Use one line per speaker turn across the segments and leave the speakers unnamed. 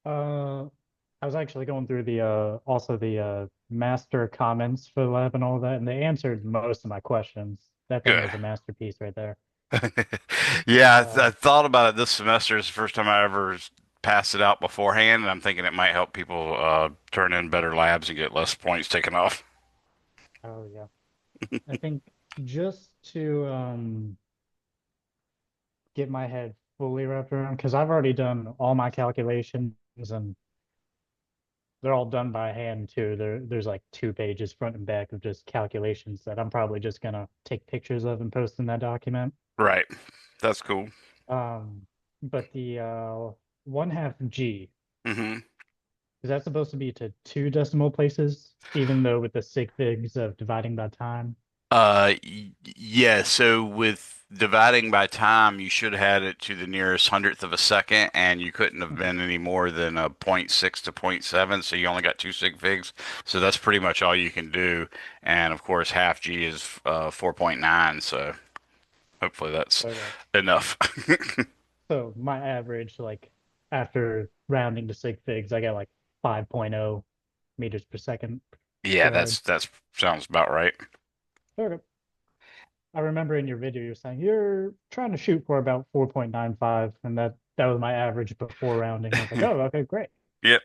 Uh, I was actually going through the also the master comments for the lab and all that, and they answered most of my questions. That thing
Good.
was a masterpiece right there.
Yeah, I
Uh,
thought about it this semester. It's the first time I ever passed it out beforehand, and I'm thinking it might help people turn in better labs and get less points taken off.
oh yeah. I think just to get my head fully wrapped around, because I've already done all my calculations and they're all done by hand too. There's like 2 pages front and back of just calculations that I'm probably just gonna take pictures of and post in that document.
Right. That's cool.
Um, but the 1/2 G,
hmm
is that supposed to be to 2 decimal places, even though with the sig figs of dividing by time?
Yeah, so with dividing by time, you should have had it to the nearest hundredth of a second, and you couldn't have
Mhm.
been any more than a point 0.6 to point 0.7, so you only got two sig figs. So that's pretty much all you can do. And of course, half G is 4.9, so hopefully that's
Okay.
enough.
So my average, like after rounding to sig figs, I got like 5.0 meters per second
Yeah,
squared.
that's sounds about right.
Okay. I remember in your video you're saying you're trying to shoot for about 4.95, and that was my average before rounding. I was like, oh, okay, great.
Yep,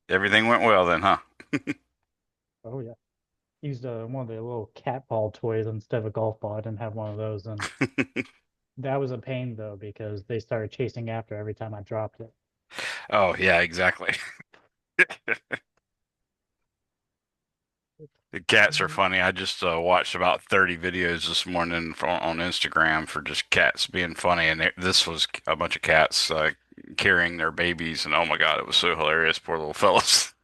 everything went well then, huh?
Oh yeah. Used one of the little cat ball toys instead of a golf ball. I didn't have one of those, and that was a pain though because they started chasing after every time I dropped it.
Oh, yeah, exactly. The cats are funny. I just watched about 30 videos this morning on Instagram for just cats being funny, and this was a bunch of cats carrying their babies, and oh my God, it was so hilarious. Poor little fellas.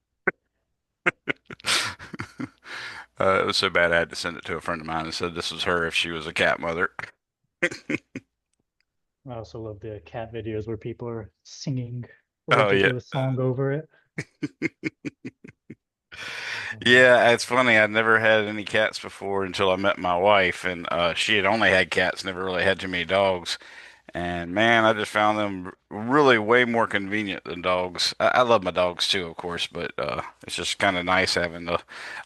It was so bad I had to send it to a friend of mine and said this was her if she was a cat mother.
I also love the cat videos where people are singing a
Oh yeah.
ridiculous song over it.
Yeah, it's funny. I'd never had any cats before until I met my wife, and she had only had cats, never really had too many dogs. And man, I just found them really way more convenient than dogs. I love my dogs too, of course, but it's just kind of nice having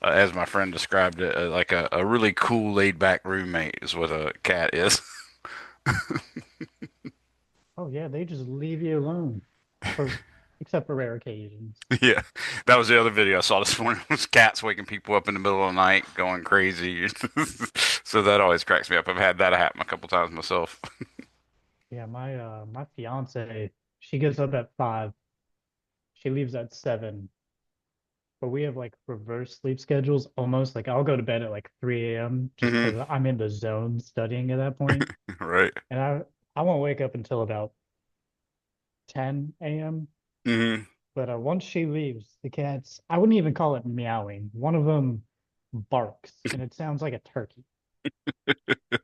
as my friend described it, like a really cool, laid back roommate is what a cat is.
Oh yeah, they just leave you alone, for except for rare occasions.
Yeah, that was the other video I saw this morning was cats waking people up in the middle of the night going crazy. So that always cracks me up. I've had that happen a couple times myself.
Yeah, my fiance, she gets up at 5. She leaves at 7, but we have like reverse sleep schedules almost. Like I'll go to bed at like 3 a.m. just
hmm
because I'm in the zone studying at that point.
Right.
And I won't wake up until about 10 a.m.
hmm
But once she leaves, the cats, I wouldn't even call it meowing. One of them barks and it sounds like a turkey.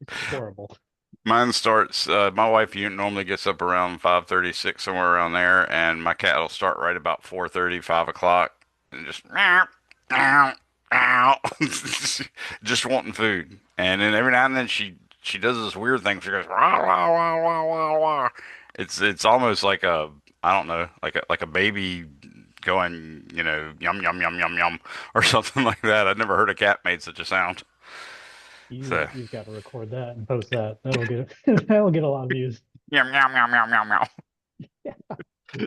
It's horrible.
Mine starts. My wife normally gets up around 5:36, somewhere around there, and my cat will start right about 4:30, 5 o'clock, and just meow, meow, meow, just wanting food. And then every now and then she does this weird thing. She goes wah wah wah wah wah wah. It's almost like a I don't know like a baby going yum yum yum yum yum or something like that. I've never heard a cat made such a sound. So
You've got to record that and post that. That'll get that'll get a lot of views.
yum yum yum yum yum yum.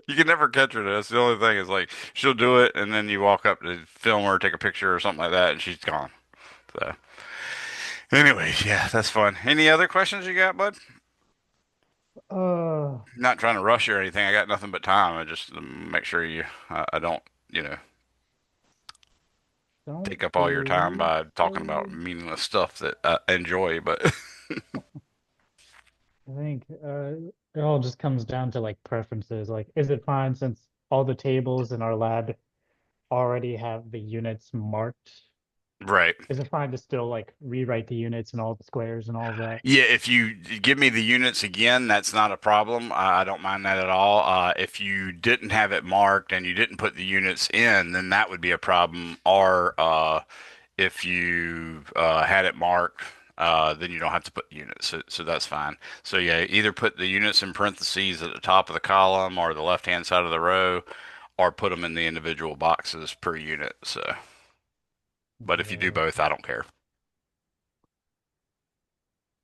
You can never catch her. That's the only thing is like she'll do it, and then you walk up to film her, take a picture or something like that, and she's gone. So, anyways, yeah, that's fun. Any other questions you got, bud?
Uh,
Not trying to rush you or anything. I got nothing but time. I just make sure I don't,
don't
take up all your time
believe
by talking about
so.
meaningless stuff that I enjoy. But
I think it all just comes down to like preferences. Like, is it fine since all the tables in our lab already have the units marked?
right.
Is it fine to still like rewrite the units and all the squares and all of that?
Yeah, if you give me the units again, that's not a problem. I don't mind that at all. If you didn't have it marked and you didn't put the units in, then that would be a problem. Or if you had it marked, then you don't have to put the units. So that's fine. So yeah, either put the units in parentheses at the top of the column or the left-hand side of the row, or put them in the individual boxes per unit. So, but if you do
Yeah,
both, I don't care.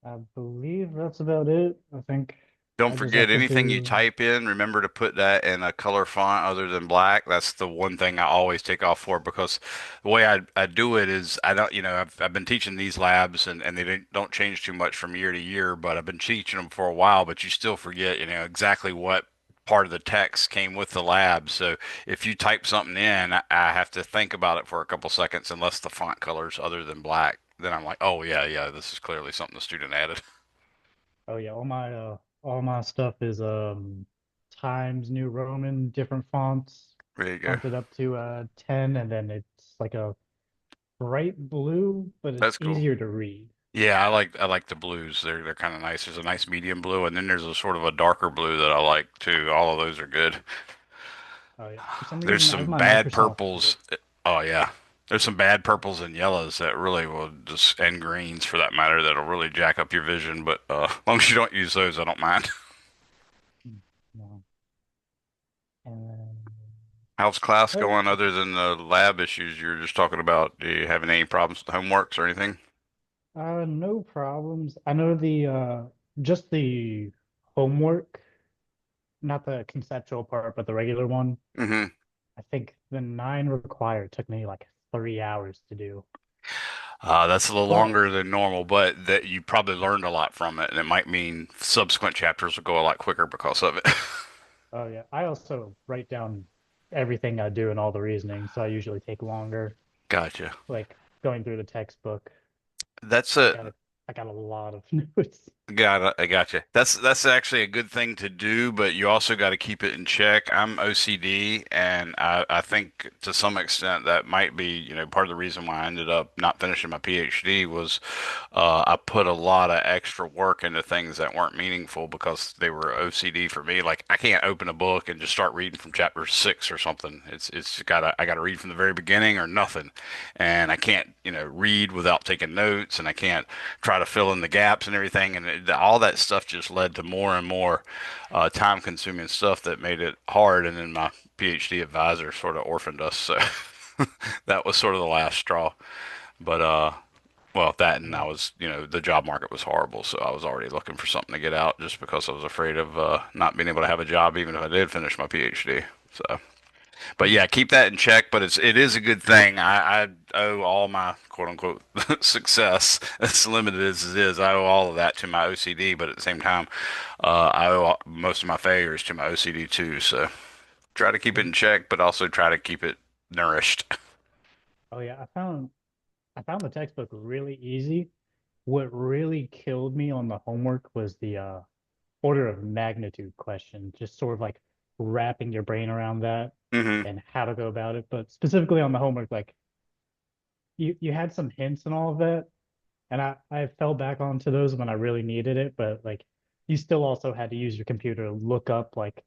I believe that's about it. I think
Don't
I just
forget
have to
anything you
do.
type in, remember to put that in a color font other than black. That's the one thing I always take off for because the way I do it is I don't, I've been teaching these labs and they don't change too much from year to year, but I've been teaching them for a while, but you still forget, exactly what part of the text came with the lab. So if you type something in, I have to think about it for a couple seconds unless the font color's other than black. Then I'm like, oh yeah, yeah, this is clearly something the student added.
Oh yeah, all my stuff is Times New Roman, different fonts,
There you go.
bumped it up to 10, and then it's like a bright blue, but it's
That's cool.
easier to read.
Yeah, I like the blues. They're kind of nice. There's a nice medium blue, and then there's a sort of a darker blue that I like too. All of those are good.
Oh yeah. For some
There's
reason I have
some
my
bad
Microsoft Word.
purples. Oh yeah, there's some bad purples and yellows that really will just and greens for that matter that'll really jack up your vision. But as long as you don't use those, I don't mind.
No. And
How's class
oh,
going other than the lab issues you were just talking about? Do you having any problems with homeworks or anything?
no problems. I know the just the homework, not the conceptual part, but the regular one.
Mm-hmm.
I think the nine required took me like 3 hours to do.
That's a little
But
longer than normal, but that you probably learned a lot from it, and it might mean subsequent chapters will go a lot quicker because of it.
oh yeah, I also write down everything I do and all the reasoning, so I usually take longer.
Gotcha.
Like going through the textbook,
That's
I
a
got I got a lot of notes.
Got it. I gotcha. That's actually a good thing to do, but you also got to keep it in check. I'm OCD, and I think to some extent that might be, part of the reason why I ended up not finishing my PhD was I put a lot of extra work into things that weren't meaningful because they were OCD for me. Like I can't open a book and just start reading from chapter 6 or something. I gotta read from the very beginning or nothing, and I can't, read without taking notes, and I can't try to fill in the gaps and everything. And all that stuff just led to more and more time consuming stuff that made it hard. And then my PhD advisor sort of orphaned us. So that was sort of the last straw. But, well, that and I
Yeah.
was, the job market was horrible. So I was already looking for something to get out just because I was afraid of not being able to have a job even if I did finish my PhD. So. But
Hmm.
yeah, keep that in check. But it is a good thing. I owe all my quote unquote success, as limited as it is. I owe all of that to my OCD. But at the same time, I owe most of my failures to my OCD too. So try to keep it
Hmm.
in check, but also try to keep it nourished.
Oh yeah, I found the textbook really easy. What really killed me on the homework was the order of magnitude question, just sort of like wrapping your brain around that
Hmm.
and how to go about it. But specifically on the homework, like you had some hints and all of that, and I fell back onto those when I really needed it, but like you still also had to use your computer to look up like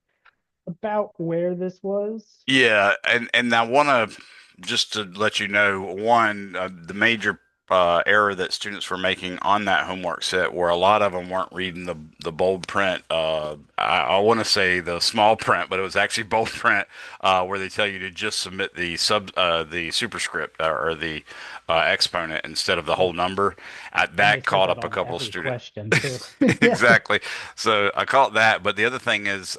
about where this was.
Yeah, and I want to just to let you know, one, the major error that students were making on that homework set where a lot of them weren't reading the bold print. I want to say the small print, but it was actually bold print, where they tell you to just submit the superscript or the exponent instead of the
Yeah.
whole number.
And they
That
said
caught
that
up a
on
couple of
every
students.
question too. Yeah.
Exactly. So I caught that, but the other thing is,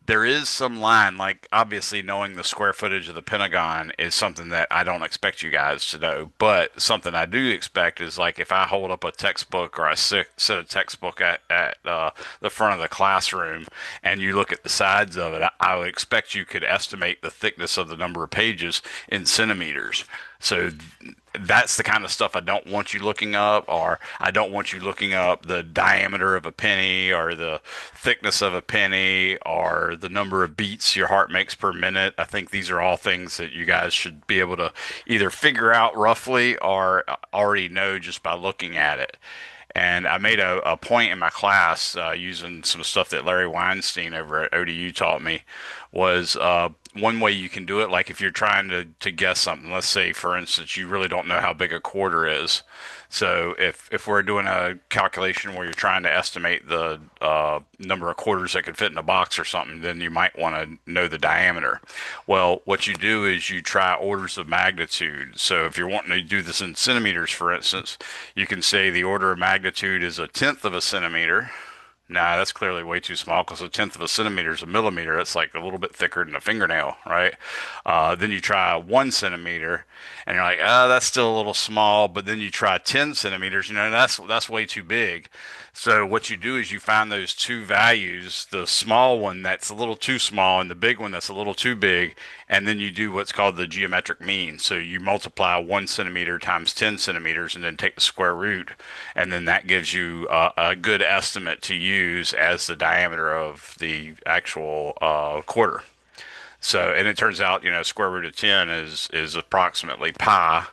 there is some line, like obviously knowing the square footage of the Pentagon is something that I don't expect you guys to know, but something I do expect is like if I hold up a textbook or a set of textbook at the front of the classroom and you look at the sides of it, I would expect you could estimate the thickness of the number of pages in centimeters. So that's the kind of stuff I don't want you looking up, or I don't want you looking up the diameter of a penny, or the thickness of a penny, or the number of beats your heart makes per minute. I think these are all things that you guys should be able to either figure out roughly or already know just by looking at it. And I made a point in my class using some stuff that Larry Weinstein over at ODU taught me, was one way you can do it. Like if you're trying to guess something, let's say for instance you really don't know how big a quarter is. So if we're doing a calculation where you're trying to estimate the number of quarters that could fit in a box or something, then you might want to know the diameter. Well, what you do is you try orders of magnitude. So if you're wanting to do this in centimeters, for instance, you can say the order of magnitude is a tenth of a centimeter. Nah, that's clearly way too small because a tenth of a centimeter is a millimeter. That's like a little bit thicker than a fingernail, right? Then you try 1 centimeter, and you're like, that's still a little small. But then you try 10 centimeters, that's way too big. So what you do is you find those two values, the small one that's a little too small and the big one that's a little too big, and then you do what's called the geometric mean. So you multiply 1 centimeter times 10 centimeters and then take the square root, and then that gives you a good estimate to use as the diameter of the actual quarter. So, and it turns out, square root of 10 is approximately pi.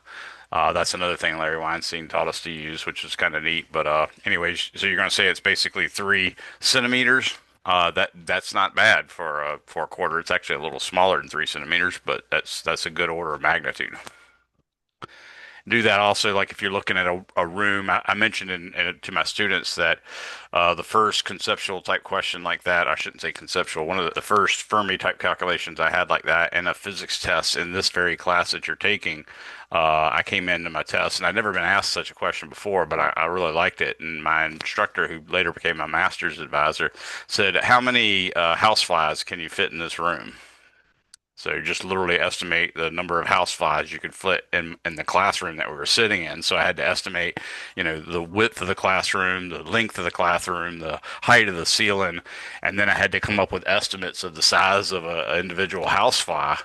That's another thing Larry Weinstein taught us to use, which is kind of neat. But anyways, so you're going to say it's basically 3 centimeters. That's not bad for a quarter. It's actually a little smaller than 3 centimeters, but that's a good order of magnitude. Do that also, like if you're looking at a room. I mentioned to my students that the first conceptual type question like that, I shouldn't say conceptual, one of the first Fermi type calculations I had like that in a physics test in this very class that you're taking. I came into my test and I'd never been asked such a question before, but I really liked it. And my instructor, who later became my master's advisor, said, "How many houseflies can you fit in this room?" So you just literally estimate the number of house flies you could fit in the classroom that we were sitting in. So I had to estimate, the width of the classroom, the length of the classroom, the height of the ceiling, and then I had to come up with estimates of the size of a individual house fly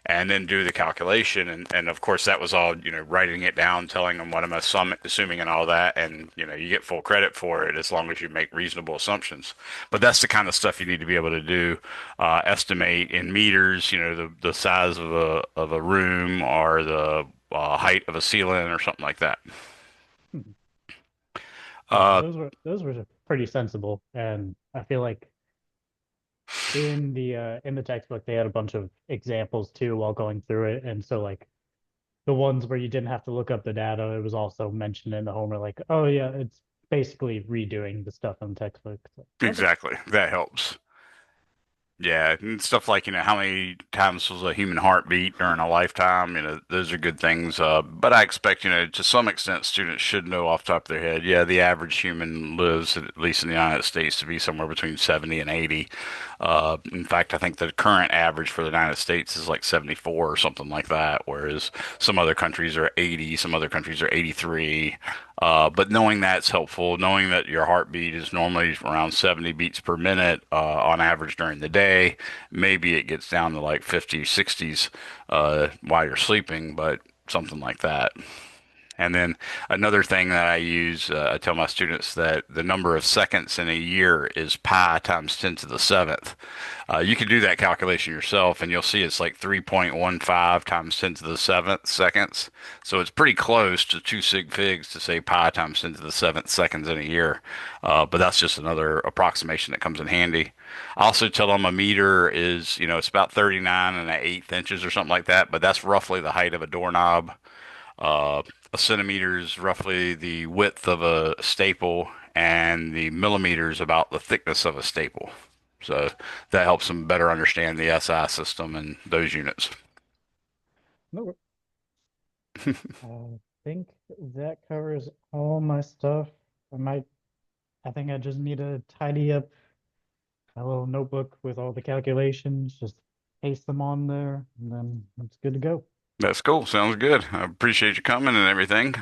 and then do the calculation. And of course, that was all, writing it down, telling them what I'm assuming and all that. And, you get full credit for it as long as you make reasonable assumptions. But that's the kind of stuff you need to be able to do. Estimate in meters, the size of a room or the height of a ceiling or something like that.
Yeah,
Uh,
those were pretty sensible, and I feel like in the textbook they had a bunch of examples too while going through it, and so like the ones where you didn't have to look up the data, it was also mentioned in the homework, like, oh yeah, it's basically redoing the stuff in the textbook. So, okay.
exactly. That helps. Yeah, and stuff like, how many times was a human heart beat during a lifetime? Those are good things. But I expect, to some extent, students should know off the top of their head. Yeah, the average human lives, at least in the United States, to be somewhere between 70 and 80. In fact, I think the current average for the United States is like 74 or something like that, whereas some other countries are 80, some other countries are 83. But knowing that's helpful, knowing that your heartbeat is normally around 70 beats per minute on average during the day. Maybe it gets down to like 50, 60s while you're sleeping, but something like that. And then another thing that I use, I tell my students that the number of seconds in a year is pi times 10 to the seventh. You can do that calculation yourself, and you'll see it's like 3.15 times 10 to the seventh seconds. So it's pretty close to two sig figs to say pi times 10 to the seventh seconds in a year. But that's just another approximation that comes in handy. I also tell them a meter is, it's about 39 and an eighth inches or something like that, but that's roughly the height of a doorknob. Uh, a centimeter is roughly the width of a staple, and the millimeter is about the thickness of a staple. So that helps them better understand the SI system and those units.
No, I think that covers all my stuff. I might, I think I just need to tidy up my little notebook with all the calculations, just paste them on there, and then it's good to go.
That's cool. Sounds good. I appreciate you coming and everything.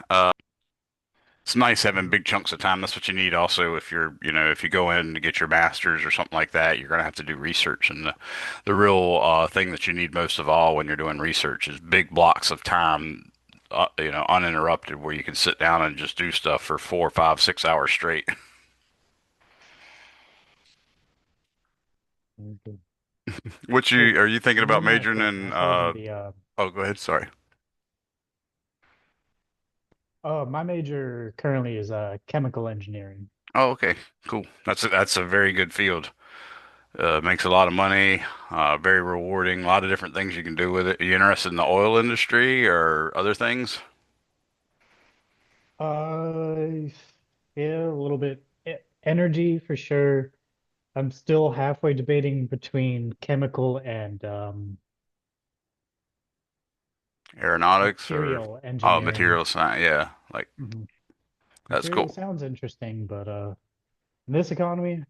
It's nice having big chunks of time. That's what you need also if if you go in to get your master's or something like that, you're going to have to do research. And the real thing that you need most of all when you're doing research is big blocks of time, uninterrupted, where you can sit down and just do stuff for 4, 5, 6 hours straight.
Okay.
What
So,
are you thinking about
one last
majoring
question.
in?
As far as
Oh, go ahead. Sorry.
my major currently is chemical engineering.
Oh, okay. Cool. That's a very good field. Makes a lot of money, very rewarding, a lot of different things you can do with it. Are you interested in the oil industry or other things?
Uh, yeah, a little bit. Energy for sure. I'm still halfway debating between chemical and
Aeronautics or
material
oh,
engineering.
material science? Yeah, like
Mhm.
that's
Material
cool.
sounds interesting, but in this economy,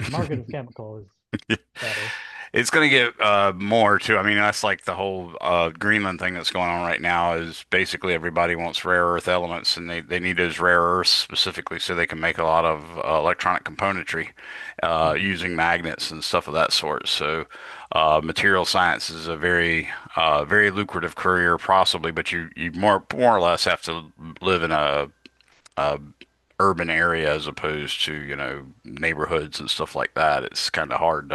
the market of chemical is better.
It's going to get more too. I mean, that's like the whole Greenland thing that's going on right now is basically everybody wants rare earth elements and they need those rare earths specifically so they can make a lot of electronic componentry
Mhm.
using magnets and stuff of that sort. So, material science is a very lucrative career possibly, but you more or less have to live in a urban area as opposed to, neighborhoods and stuff like that. It's kind of hard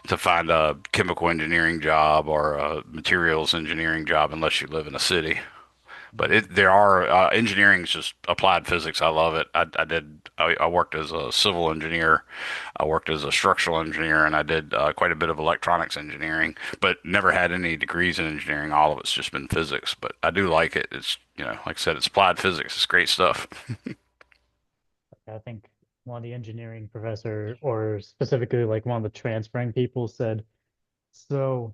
to find a chemical engineering job or a materials engineering job unless you live in a city. But
Mhm.
there are engineering is just applied physics. I love it. I worked as a civil engineer. I worked as a structural engineer, and I did quite a bit of electronics engineering, but never had any degrees in engineering. All of it's just been physics. But I do like it. It's like I said, it's applied physics. It's great stuff.
I think one of the engineering professor, or specifically like one of the transferring people, said, so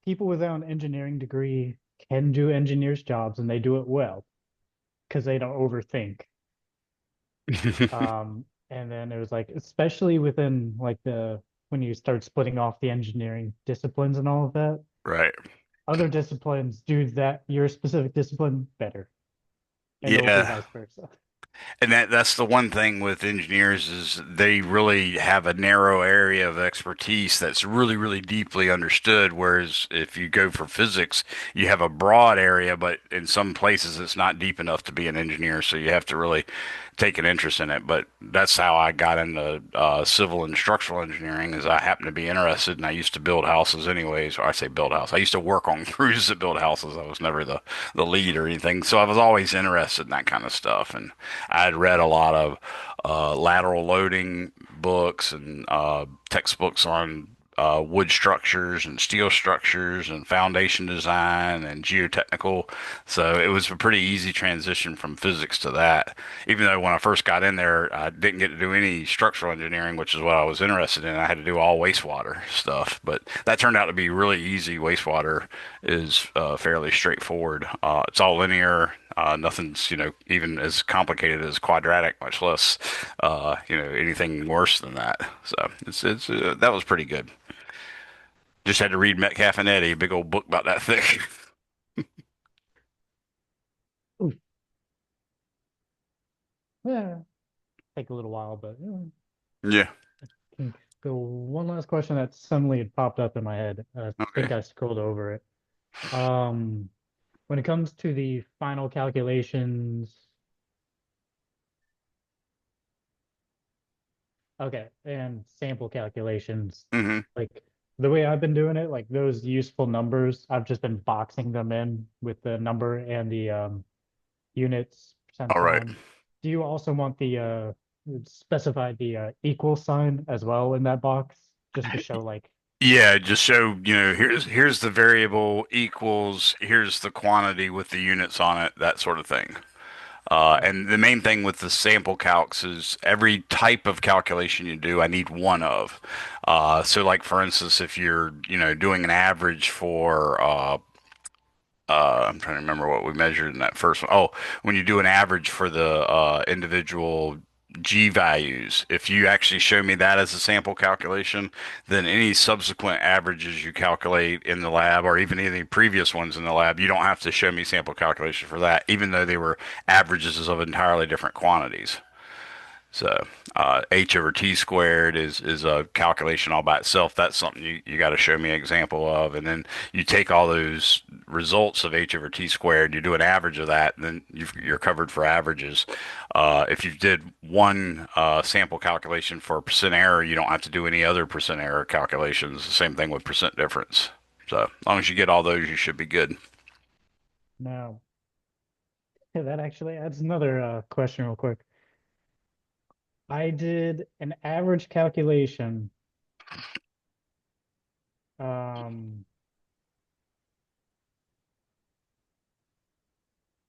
people without an engineering degree can do engineers' jobs and they do it well because they don't overthink. And then it was like, especially within like the when you start splitting off the engineering disciplines and all of that,
Right.
other disciplines do that your specific discipline better, and it will be
Yeah.
vice versa.
And that's the one thing with engineers is they really have a narrow area of expertise that's really deeply understood. Whereas if you go for physics, you have a broad area, but in some places it's not deep enough to be an engineer. So you have to really take an interest in it. But that's how I got into civil and structural engineering. Is I happen to be interested, and I used to build houses anyways. Or I say build house. I used to work on crews that build houses. I was never the lead or anything, so I was always interested in that kind of stuff. And I had read a lot of lateral loading books and textbooks on wood structures and steel structures and foundation design and geotechnical. So it was a pretty easy transition from physics to that. Even though when I first got in there, I didn't get to do any structural engineering, which is what I was interested in. I had to do all wastewater stuff, but that turned out to be really easy. Wastewater is fairly straightforward. It's all linear. Nothing's, even as complicated as quadratic, much less, anything worse than that. So it's that was pretty good. Just had to read Metcalf and Eddie, a big old book about that thick.
Oof. Yeah, take a little while, but
Yeah.
can go one last question that suddenly had popped up in my head. I think
Okay.
I scrolled over it. Um, when it comes to the final calculations, okay, and sample calculations,
Hmm.
like the way I've been doing it, like those useful numbers, I've just been boxing them in with the number and the units, percent
All right.
sign. Do you also want the specify the equal sign as well in that box, just to show like,
Yeah, just show, here's the variable equals, here's the quantity with the units on it, that sort of thing.
okay,
And the main thing with the sample calcs is every type of calculation you do, I need one of. So, like for instance, if you're, doing an average for, I'm trying to remember what we measured in that first one. Oh, when you do an average for the individual G values, if you actually show me that as a sample calculation, then any subsequent averages you calculate in the lab, or even any previous ones in the lab, you don't have to show me sample calculation for that, even though they were averages of entirely different quantities. So h over t squared is a calculation all by itself. That's something you got to show me an example of, and then you take all those results of h over t squared, you do an average of that, and then you're covered for averages. If you did one sample calculation for percent error, you don't have to do any other percent error calculations. The same thing with percent difference. So as long as you get all those, you should be good.
now yeah, that actually adds another question real quick. I did an average calculation Um,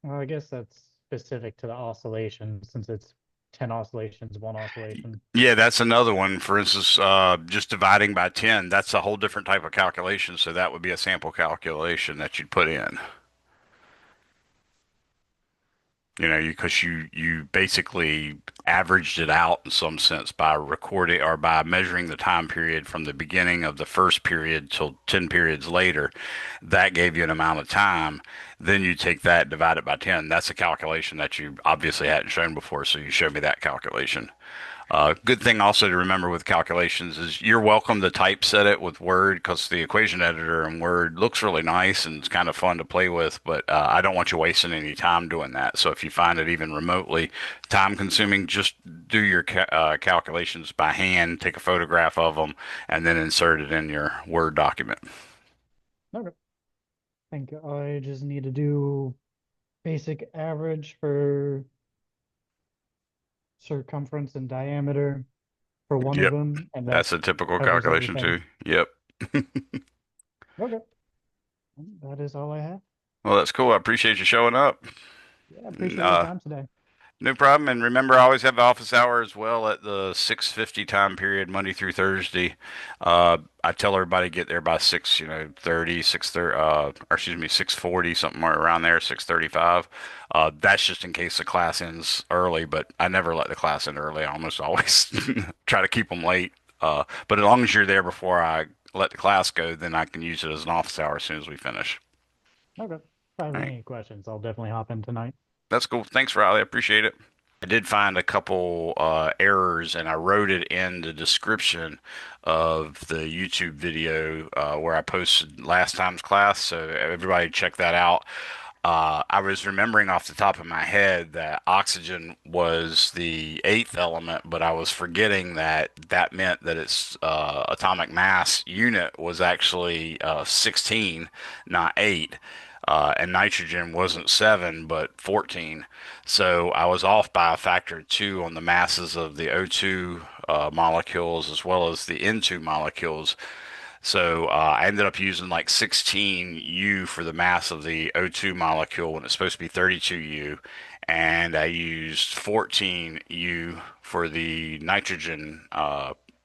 well, I guess that's specific to the oscillation since it's 10 oscillations, one oscillation.
Yeah, that's another one. For instance, just dividing by 10, that's a whole different type of calculation. So that would be a sample calculation that you'd put in. Because you basically averaged it out in some sense by recording or by measuring the time period from the beginning of the first period till 10 periods later. That gave you an amount of time. Then you take that, divide it by 10. That's a calculation that you obviously hadn't shown before. So you showed me that calculation. Good thing also to remember with calculations is you're welcome to typeset it with Word because the equation editor in Word looks really nice and it's kind of fun to play with, but I don't want you wasting any time doing that. So if you find it even remotely time consuming, just do your calculations by hand, take a photograph of them, and then insert it in your Word document.
Okay. I think I just need to do basic average for circumference and diameter for one of
Yep.
them, and that
That's a typical
covers
calculation
everything.
too. Yep.
Okay. That is all I have.
Well, that's cool. I appreciate you showing up.
Yeah, I appreciate your
Uh,
time today.
No problem. And remember, I always have the office hour as well at the 6:50 time period, Monday through Thursday. I tell everybody get there by 6, 30, 6:30, or excuse me, 6:40, something around there, 6:35. That's just in case the class ends early, but I never let the class end early. I almost always try to keep them late. But as long as you're there before I let the class go, then I can use it as an office hour as soon as we finish.
Okay. If I have
All right.
any questions, I'll definitely hop in tonight.
That's cool. Thanks, Riley. I appreciate it. I did find a couple errors, and I wrote it in the description of the YouTube video where I posted last time's class. So everybody check that out. I was remembering off the top of my head that oxygen was the eighth element, but I was forgetting that that meant that its atomic mass unit was actually 16, not 8. And nitrogen wasn't 7, but 14. So I was off by a factor of 2 on the masses of the O2 molecules as well as the N2 molecules. So I ended up using like 16U for the mass of the O2 molecule when it's supposed to be 32U. And I used 14U for the nitrogen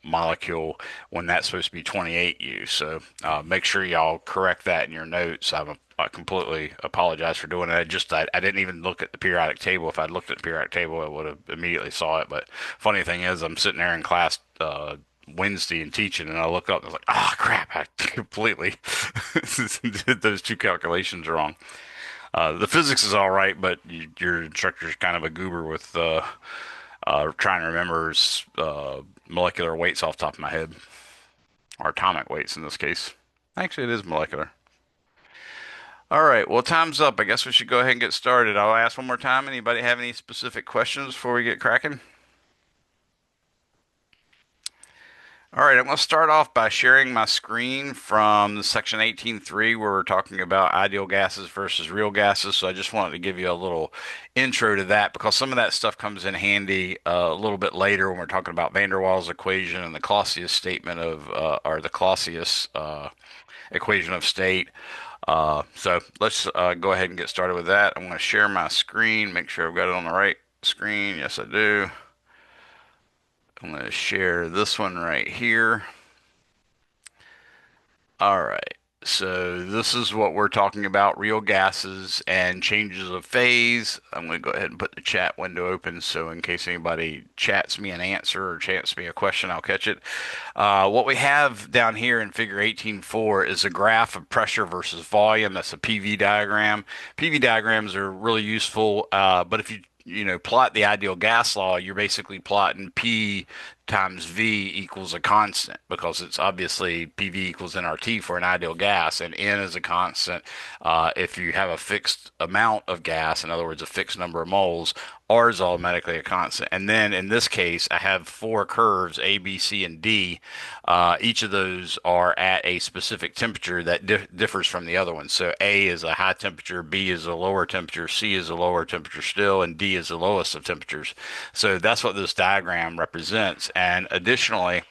molecule when that's supposed to be 28U. So make sure y'all correct that in your notes. I completely apologize for doing it. I didn't even look at the periodic table. If I'd looked at the periodic table, I would have immediately saw it. But funny thing is, I'm sitting there in class Wednesday and teaching, and I look up and I was like, "Ah, oh, crap! I completely did those two calculations wrong." The physics is all right, but your instructor's kind of a goober with trying to remember molecular weights off the top of my head, or atomic weights in this case. Actually, it is molecular. All right, well, time's up. I guess we should go ahead and get started. I'll ask one more time. Anybody have any specific questions before we get cracking? All right, I'm going to start off by sharing my screen from section 18.3 where we're talking about ideal gases versus real gases. So I just wanted to give you a little intro to that because some of that stuff comes in handy a little bit later when we're talking about van der Waals equation and the Clausius statement or the Clausius equation of state. So let's go ahead and get started with that. I'm going to share my screen, make sure I've got it on the right screen. Yes, I do. I'm going to share this one right here. All right. So this is what we're talking about, real gases and changes of phase. I'm going to go ahead and put the chat window open so in case anybody chats me an answer or chats me a question, I'll catch it. What we have down here in figure 18.4 is a graph of pressure versus volume. That's a PV diagram. PV diagrams are really useful, but if you plot the ideal gas law, you're basically plotting P times V equals a constant because it's obviously PV equals nRT for an ideal gas, and N is a constant. If you have a fixed amount of gas, in other words, a fixed number of moles, R is automatically a constant. And then in this case, I have four curves, A, B, C, and D. Each of those are at a specific temperature that differs from the other one. So A is a high temperature, B is a lower temperature, C is a lower temperature still, and D is the lowest of temperatures. So that's what this diagram represents. And additionally,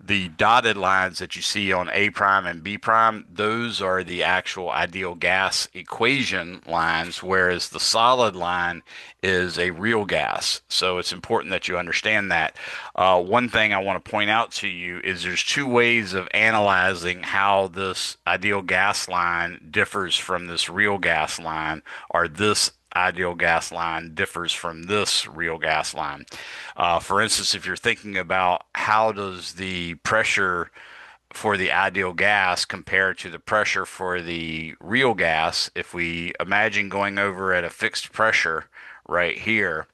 The dotted lines that you see on A prime and B prime, those are the actual ideal gas equation lines, whereas the solid line is a real gas. So it's important that you understand that. One thing I want to point out to you is there's two ways of analyzing how this ideal gas line differs from this real gas line, or this ideal gas line differs from this real gas line. For instance, if you're thinking about how does the pressure for the ideal gas compare to the pressure for the real gas, if we imagine going over at a fixed pressure right here,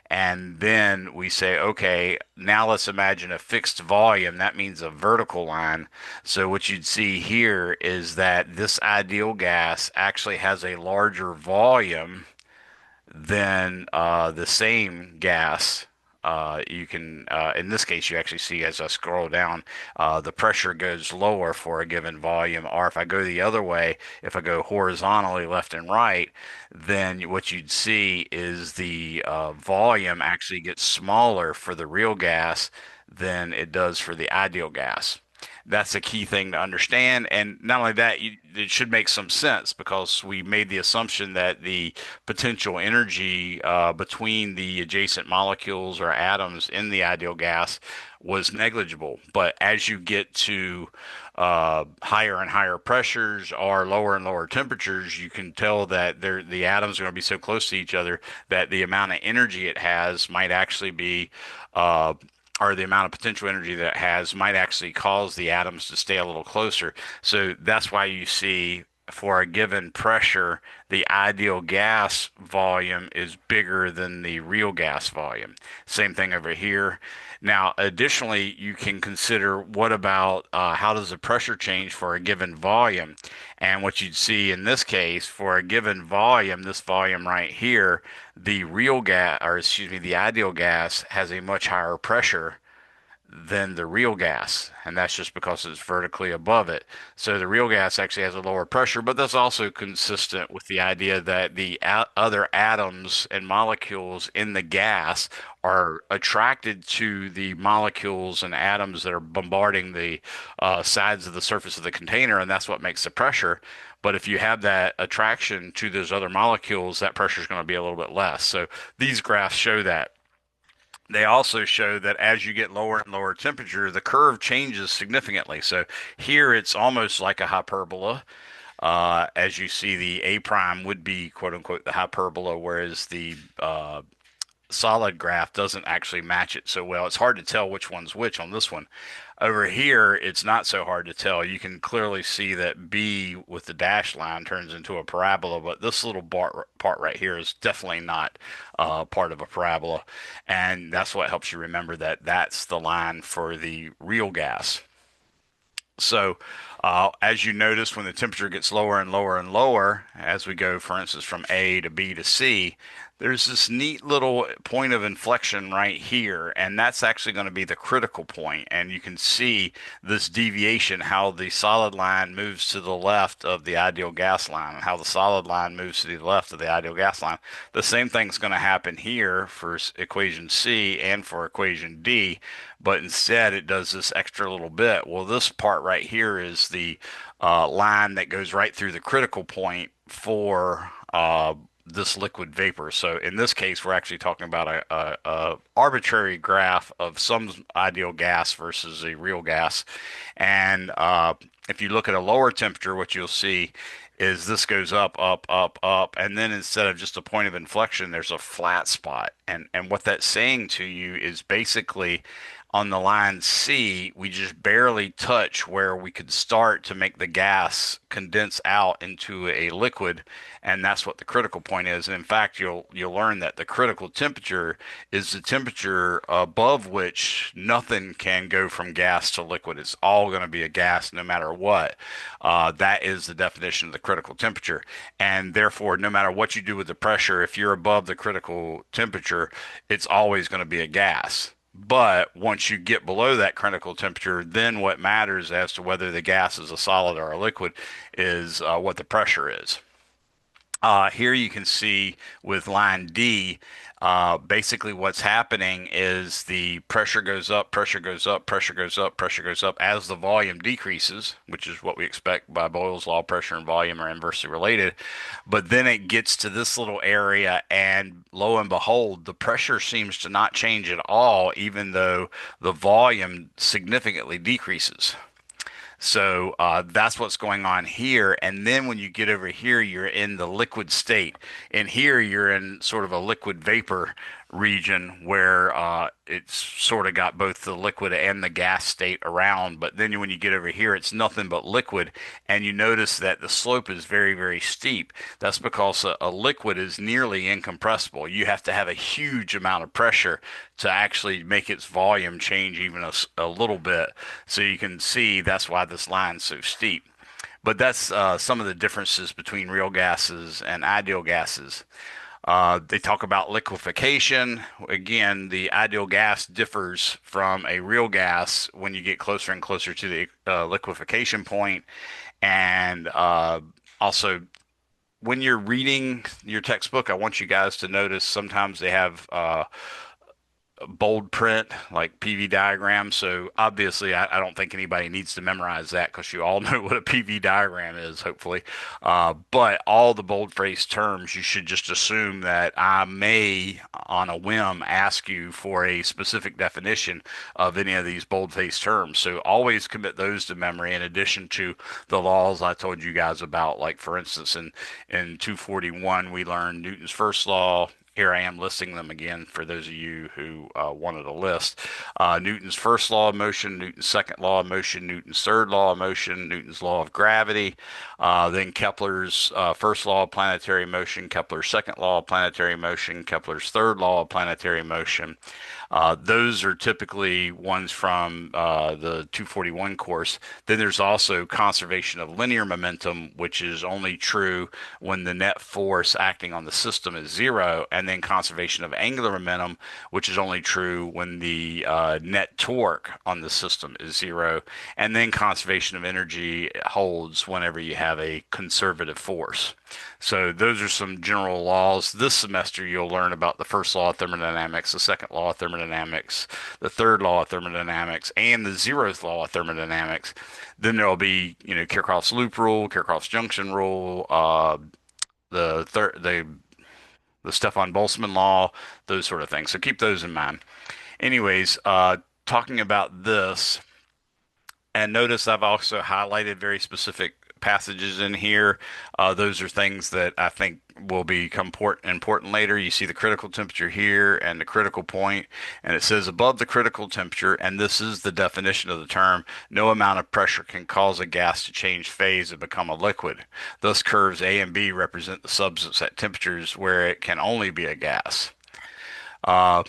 and then we say, okay, now let's imagine a fixed volume. That means a vertical line. So what you'd see here is that this ideal gas actually has a larger volume than the same gas. You can, in this case, you actually see as I scroll down, the pressure goes lower for a given volume. Or if I go the other way, if I go horizontally left and right, then what you'd see is the volume actually gets smaller for the real gas than it does for the ideal gas. That's a key thing to understand. And not only that, it should make some sense because we made the assumption that the potential energy between the adjacent molecules or atoms in the ideal gas was negligible. But as you get to higher and higher pressures or lower and lower temperatures, you can tell that the atoms are going to be so close to each other that the amount of energy it has might actually be uh, or the amount of potential energy that it has might actually cause the atoms to stay a little closer. So that's why you see for a given pressure, the ideal gas volume is bigger than the real gas volume. Same thing over here. Now, additionally, you can consider what about how does the pressure change for a given volume? And what you'd see in this case, for a given volume, this volume right here, the real gas, or excuse me, the ideal gas has a much higher pressure than the real gas, and that's just because it's vertically above it. So the real gas actually has a lower pressure, but that's also consistent with the idea that the other atoms and molecules in the gas are attracted to the molecules and atoms that are bombarding the sides of the surface of the container, and that's what makes the pressure. But if you have that attraction to those other molecules, that pressure is going to be a little bit less. So these graphs show that. They also show that as you get lower and lower temperature, the curve changes significantly. So here it's almost like a hyperbola. As you see, the A prime would be quote unquote the hyperbola, whereas the solid graph doesn't actually match it so well. It's hard to tell which one's which on this one. Over here, it's not so hard to tell. You can clearly see that B with the dashed line turns into a parabola, but this little part right here is definitely not part of a parabola. And that's what helps you remember that that's the line for the real gas. So, as you notice, when the temperature gets lower and lower and lower, as we go, for instance, from A to B to C, there's this neat little point of inflection right here, and that's actually going to be the critical point. And you can see this deviation, how the solid line moves to the left of the ideal gas line, and how the solid line moves to the left of the ideal gas line. The same thing's going to happen here for equation C and for equation D, but instead it does this extra little bit. Well, this part right here is the line that goes right through the critical point for this liquid vapor. So in this case, we're actually talking about a arbitrary graph of some ideal gas versus a real gas. And if you look at a lower temperature, what you'll see is this goes up, up, up, up, and then instead of just a point of inflection, there's a flat spot. And what that's saying to you is basically on the line C, we just barely touch where we could start to make the gas condense out into a liquid, and that's what the critical point is. And in fact, you'll learn that the critical temperature is the temperature above which nothing can go from gas to liquid. It's all going to be a gas no matter what. That is the definition of the critical temperature, and therefore, no matter what you do with the pressure, if you're above the critical temperature, it's always going to be a gas. But once you get below that critical temperature, then what matters as to whether the gas is a solid or a liquid is what the pressure is. Here you can see with line D, basically what's happening is the pressure goes up, pressure goes up, pressure goes up, pressure goes up as the volume decreases, which is what we expect by Boyle's law. Pressure and volume are inversely related. But then it gets to this little area, and lo and behold, the pressure seems to not change at all, even though the volume significantly decreases. So that's what's going on here. And then when you get over here, you're in the liquid state. And here you're in sort of a liquid vapor region where it's sort of got both the liquid and the gas state around. But then when you get over here, it's nothing but liquid. And you notice that the slope is very, very steep. That's because a liquid is nearly incompressible. You have to have a huge amount of pressure to actually make its volume change even a little bit. So you can see that's why this line's so steep. But that's some of the differences between real gases and ideal gases. They talk about liquefaction. Again, the ideal gas differs from a real gas when you get closer and closer to the liquefaction point. And also, when you're reading your textbook, I want you guys to notice sometimes they have bold print, like PV diagram. So obviously, I don't think anybody needs to memorize that because you all know what a PV diagram is, hopefully. But all the bold-faced terms, you should just assume that I may, on a whim, ask you for a specific definition of any of these bold-faced terms. So always commit those to memory in addition to the laws I told you guys about. Like, for instance, in 241, we learned Newton's first law. Here I am listing them again for those of you who wanted a list. Newton's first law of motion, Newton's second law of motion, Newton's third law of motion, Newton's law of gravity, then Kepler's first law of planetary motion, Kepler's second law of planetary motion, Kepler's third law of planetary motion. Those are typically ones from the 241 course. Then there's also conservation of linear momentum, which is only true when the net force acting on the system is zero, and then conservation of angular momentum, which is only true when the net torque on the system is zero, and then conservation of energy holds whenever you have a conservative force. So those are some general laws. This semester you'll learn about the first law of thermodynamics, the second law of thermodynamics, the third law of thermodynamics, and the zeroth law of thermodynamics. Then there'll be, Kirchhoff's loop rule, Kirchhoff's junction rule, the third, the Stefan Boltzmann law, those sort of things. So keep those in mind. Anyways, talking about this, and notice I've also highlighted very specific passages in here. Those are things that I think will become important later. You see the critical temperature here and the critical point, and it says above the critical temperature, and this is the definition of the term, no amount of pressure can cause a gas to change phase and become a liquid. Thus, curves A and B represent the substance at temperatures where it can only be a gas. Uh,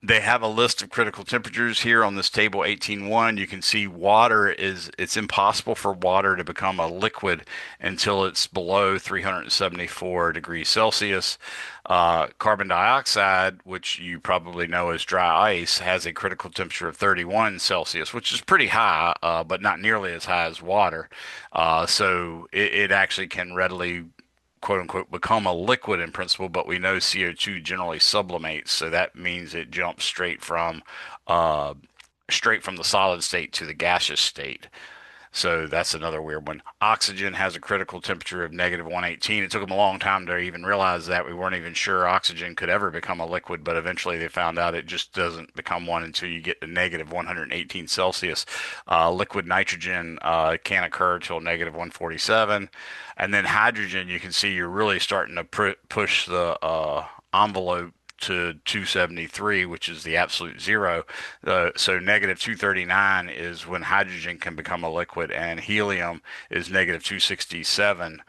they have a list of critical temperatures here on this table 18.1. You can see it's impossible for water to become a liquid until it's below 374 degrees Celsius. Carbon dioxide, which you probably know as dry ice, has a critical temperature of 31 Celsius, which is pretty high, but not nearly as high as water. So it actually can readily quote unquote become a liquid in principle, but we know CO2 generally sublimates, so that means it jumps straight from the solid state to the gaseous state. So that's another weird one. Oxygen has a critical temperature of negative 118. It took them a long time to even realize that. We weren't even sure oxygen could ever become a liquid, but eventually they found out it just doesn't become one until you get to negative 118 Celsius. Liquid nitrogen can't occur until negative 147. And then hydrogen, you can see you're really starting to push the envelope to 273, which is the absolute zero. So negative 239 is when hydrogen can become a liquid, and helium is negative 267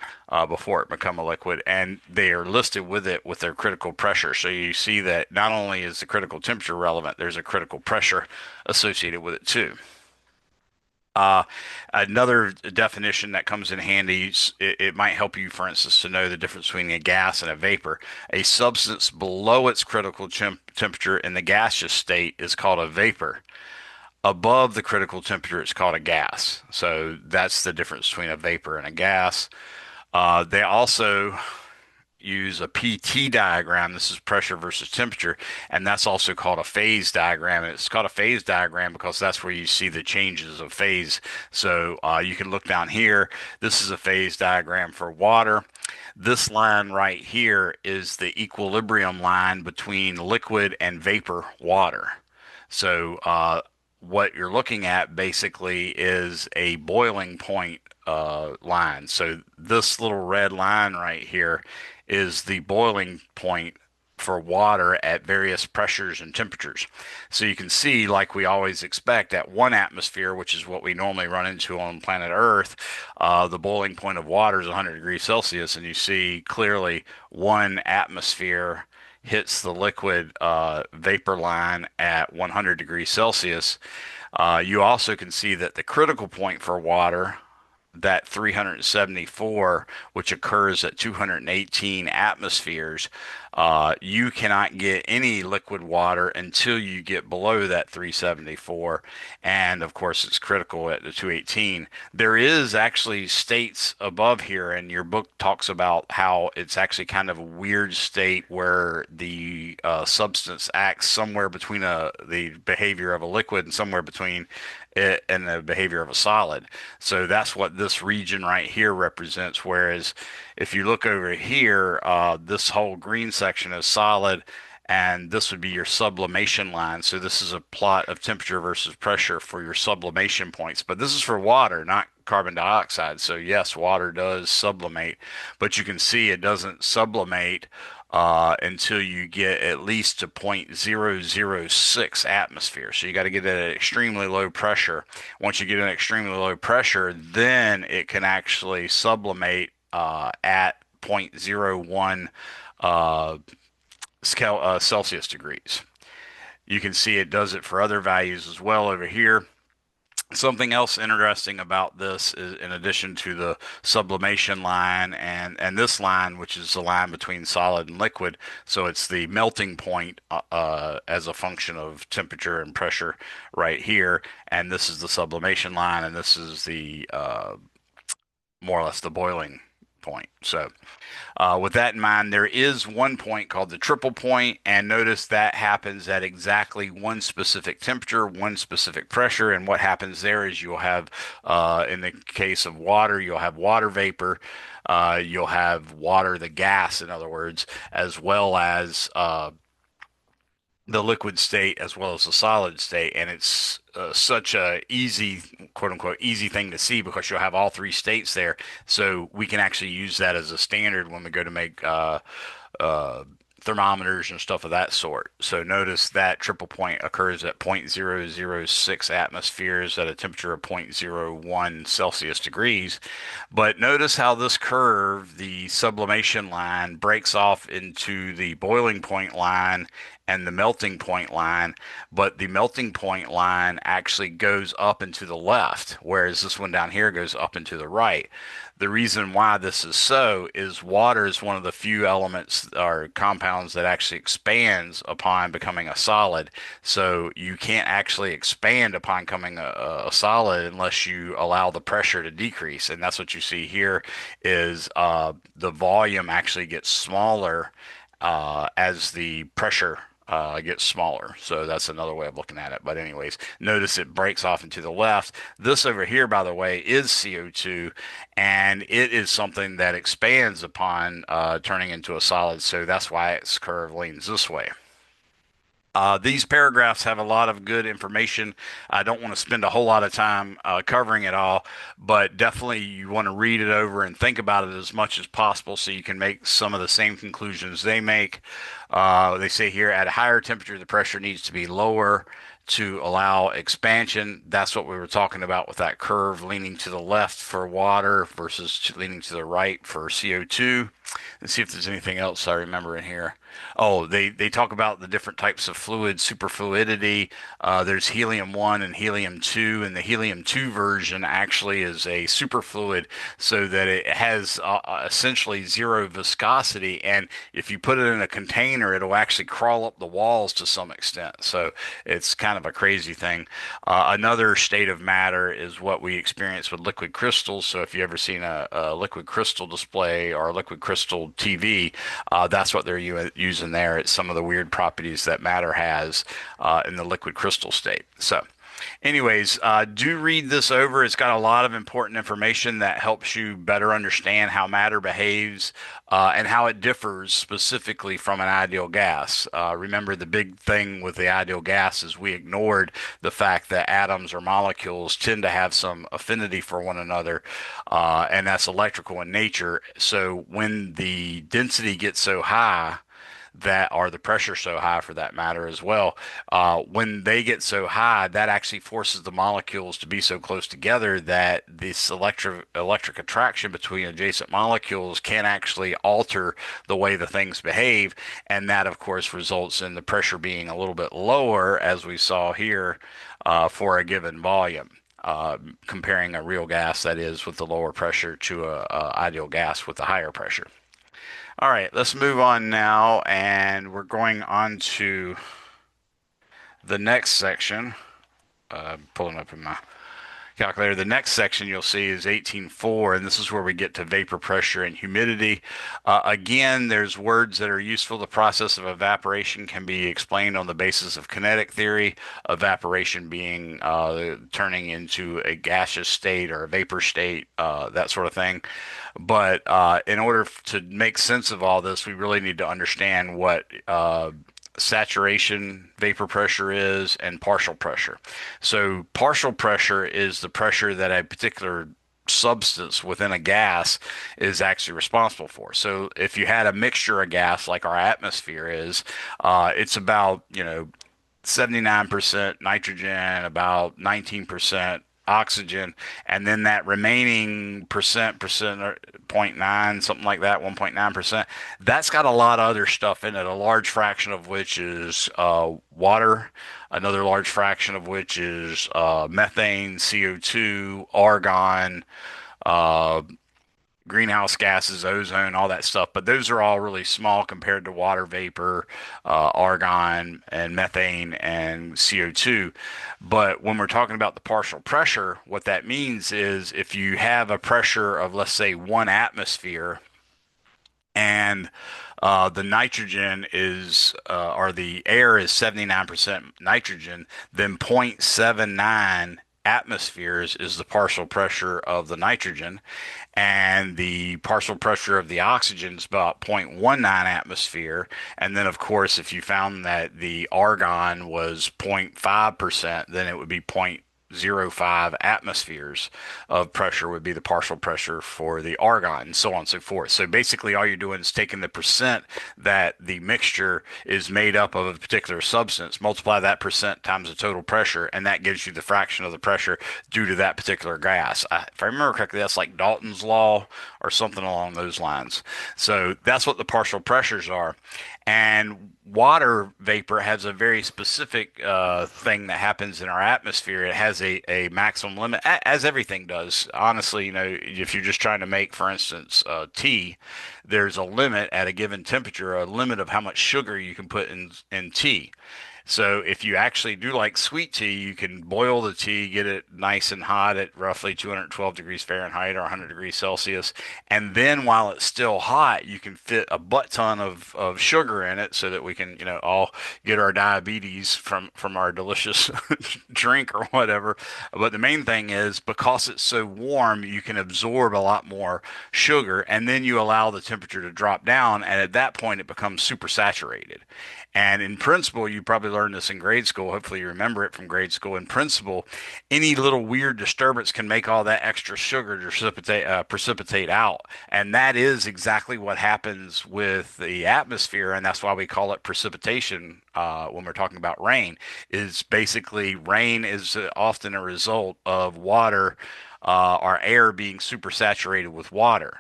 before it become a liquid. And they are listed with it with their critical pressure. So you see that not only is the critical temperature relevant, there's a critical pressure associated with it too. Uh, Another definition that comes in handy, it might help you, for instance, to know the difference between a gas and a vapor. A substance below its critical temperature in the gaseous state is called a vapor. Above the critical temperature, it's called a gas. So that's the difference between a vapor and a gas. They also use a PT diagram. This is pressure versus temperature, and that's also called a phase diagram. And it's called a phase diagram because that's where you see the changes of phase. So you can look down here. This is a phase diagram for water. This line right here is the equilibrium line between liquid and vapor water. So what you're looking at basically is a boiling point line. So this little red line right here is the boiling point for water at various pressures and temperatures. So you can see, like we always expect, at 1 atmosphere, which is what we normally run into on planet Earth, the boiling point of water is 100 degrees Celsius, and you see clearly 1 atmosphere hits the liquid vapor line at 100 degrees Celsius. You also can see that the critical point for water, that 374, which occurs at 218 atmospheres, you cannot get any liquid water until you get below that 374. And of course, it's critical at the 218. There is actually states above here, and your book talks about how it's actually kind of a weird state where the substance acts somewhere between the behavior of a liquid and somewhere between it and the behavior of a solid. So that's what this region right here represents. Whereas if you look over here, this whole green section is solid, and this would be your sublimation line. So this is a plot of temperature versus pressure for your sublimation points. But this is for water, not carbon dioxide. So yes, water does sublimate, but you can see it doesn't sublimate until you get at least to 0.006 atmosphere. So you got to get it at extremely low pressure. Once you get an extremely low pressure, then it can actually sublimate at zero point zero 0.01 Celsius degrees. You can see it does it for other values as well over here. Something else interesting about this is, in addition to the sublimation line and this line, which is the line between solid and liquid, so it's the melting point as a function of temperature and pressure right here, and this is the sublimation line, and this is the more or less the boiling point. So with that in mind, there is one point called the triple point, and notice that happens at exactly one specific temperature, one specific pressure, and what happens there is you'll have, in the case of water, you'll have water vapor, you'll have water, the gas, in other words, as well as the liquid state as well as the solid state, and it's such a easy, quote unquote, easy thing to see because you'll have all three states there. So we can actually use that as a standard when we go to make uh, thermometers and stuff of that sort. So notice that triple point occurs at 0.006 atmospheres at a temperature of 0.01 Celsius degrees. But notice how this curve, the sublimation line, breaks off into the boiling point line and the melting point line, but the melting point line actually goes up and to the left, whereas this one down here goes up and to the right. The reason why this is so is water is one of the few elements or compounds that actually expands upon becoming a solid. So you can't actually expand upon becoming a solid unless you allow the pressure to decrease. And that's what you see here is the volume actually gets smaller as the pressure gets smaller. So that's another way of looking at it. But anyways, notice it breaks off into the left. This over here, by the way, is CO2, and it is something that expands upon turning into a solid. So that's why its curve leans this way. These paragraphs have a lot of good information. I don't want to spend a whole lot of time covering it all, but definitely you want to read it over and think about it as much as possible so you can make some of the same conclusions they make. They say here at a higher temperature, the pressure needs to be lower to allow expansion. That's what we were talking about with that curve leaning to the left for water versus leaning to the right for CO2. Let's see if there's anything else I remember in here. Oh, they talk about the different types of fluid, superfluidity. There's helium-1 and helium-2, and the helium-2 version actually is a superfluid so that it has essentially zero viscosity. And if you put it in a container, it'll actually crawl up the walls to some extent. So it's kind of a crazy thing. Another state of matter is what we experience with liquid crystals. So if you ever seen a liquid crystal display or a liquid crystal crystal TV. That's what they're using there. It's some of the weird properties that matter has in the liquid crystal state. So, anyways, do read this over. It's got a lot of important information that helps you better understand how matter behaves and how it differs specifically from an ideal gas. Remember, the big thing with the ideal gas is we ignored the fact that atoms or molecules tend to have some affinity for one another, and that's electrical in nature. So when the density gets so high, that are the pressure so high for that matter as well. When they get so high, that actually forces the molecules to be so close together that this electric attraction between adjacent molecules can actually alter the way the things behave, and that of course results in the pressure being a little bit lower, as we saw here, for a given volume. Comparing a real gas, that is, with the lower pressure to a ideal gas with the higher pressure. All right, let's move on now, and we're going on to the next section. Pulling up in my calculator. The next section you'll see is 18.4, and this is where we get to vapor pressure and humidity. Again, there's words that are useful. The process of evaporation can be explained on the basis of kinetic theory, evaporation being turning into a gaseous state or a vapor state, that sort of thing. But in order to make sense of all this, we really need to understand what saturation vapor pressure is and partial pressure. So partial pressure is the pressure that a particular substance within a gas is actually responsible for. So if you had a mixture of gas like our atmosphere is, it's about, 79% nitrogen, about 19% oxygen, and then that remaining percent or 0.9, something like that, 1.9%, that's got a lot of other stuff in it, a large fraction of which is water, another large fraction of which is methane, CO2, argon, uh, greenhouse gases, ozone, all that stuff. But those are all really small compared to water vapor, argon, and methane and CO2. But when we're talking about the partial pressure, what that means is if you have a pressure of, let's say, 1 atmosphere, and the nitrogen is, or the air is 79% nitrogen, then 0.79 atmospheres is the partial pressure of the nitrogen, and the partial pressure of the oxygen is about 0.19 atmosphere. And then, of course, if you found that the argon was 0.5%, then it would be 0.05 atmospheres of pressure would be the partial pressure for the argon, and so on and so forth. So basically, all you're doing is taking the percent that the mixture is made up of a particular substance, multiply that percent times the total pressure, and that gives you the fraction of the pressure due to that particular gas. If I remember correctly, that's like Dalton's law or something along those lines. So that's what the partial pressures are. And water vapor has a very specific thing that happens in our atmosphere. It has a maximum limit, as everything does. Honestly, if you're just trying to make, for instance, tea, there's a limit at a given temperature, a limit of how much sugar you can put in tea. So if you actually do like sweet tea, you can boil the tea, get it nice and hot at roughly 212 degrees Fahrenheit or 100 degrees Celsius. And then while it's still hot, you can fit a butt ton of sugar in it so that we can, all get our diabetes from our delicious drink or whatever. But the main thing is because it's so warm, you can absorb a lot more sugar, and then you allow the temperature to drop down. And at that point, it becomes super saturated. And in principle, you probably learned this in grade school. Hopefully, you remember it from grade school. In principle, any little weird disturbance can make all that extra sugar precipitate out. And that is exactly what happens with the atmosphere. And that's why we call it precipitation when we're talking about rain. Is basically rain is often a result of water or air being supersaturated with water.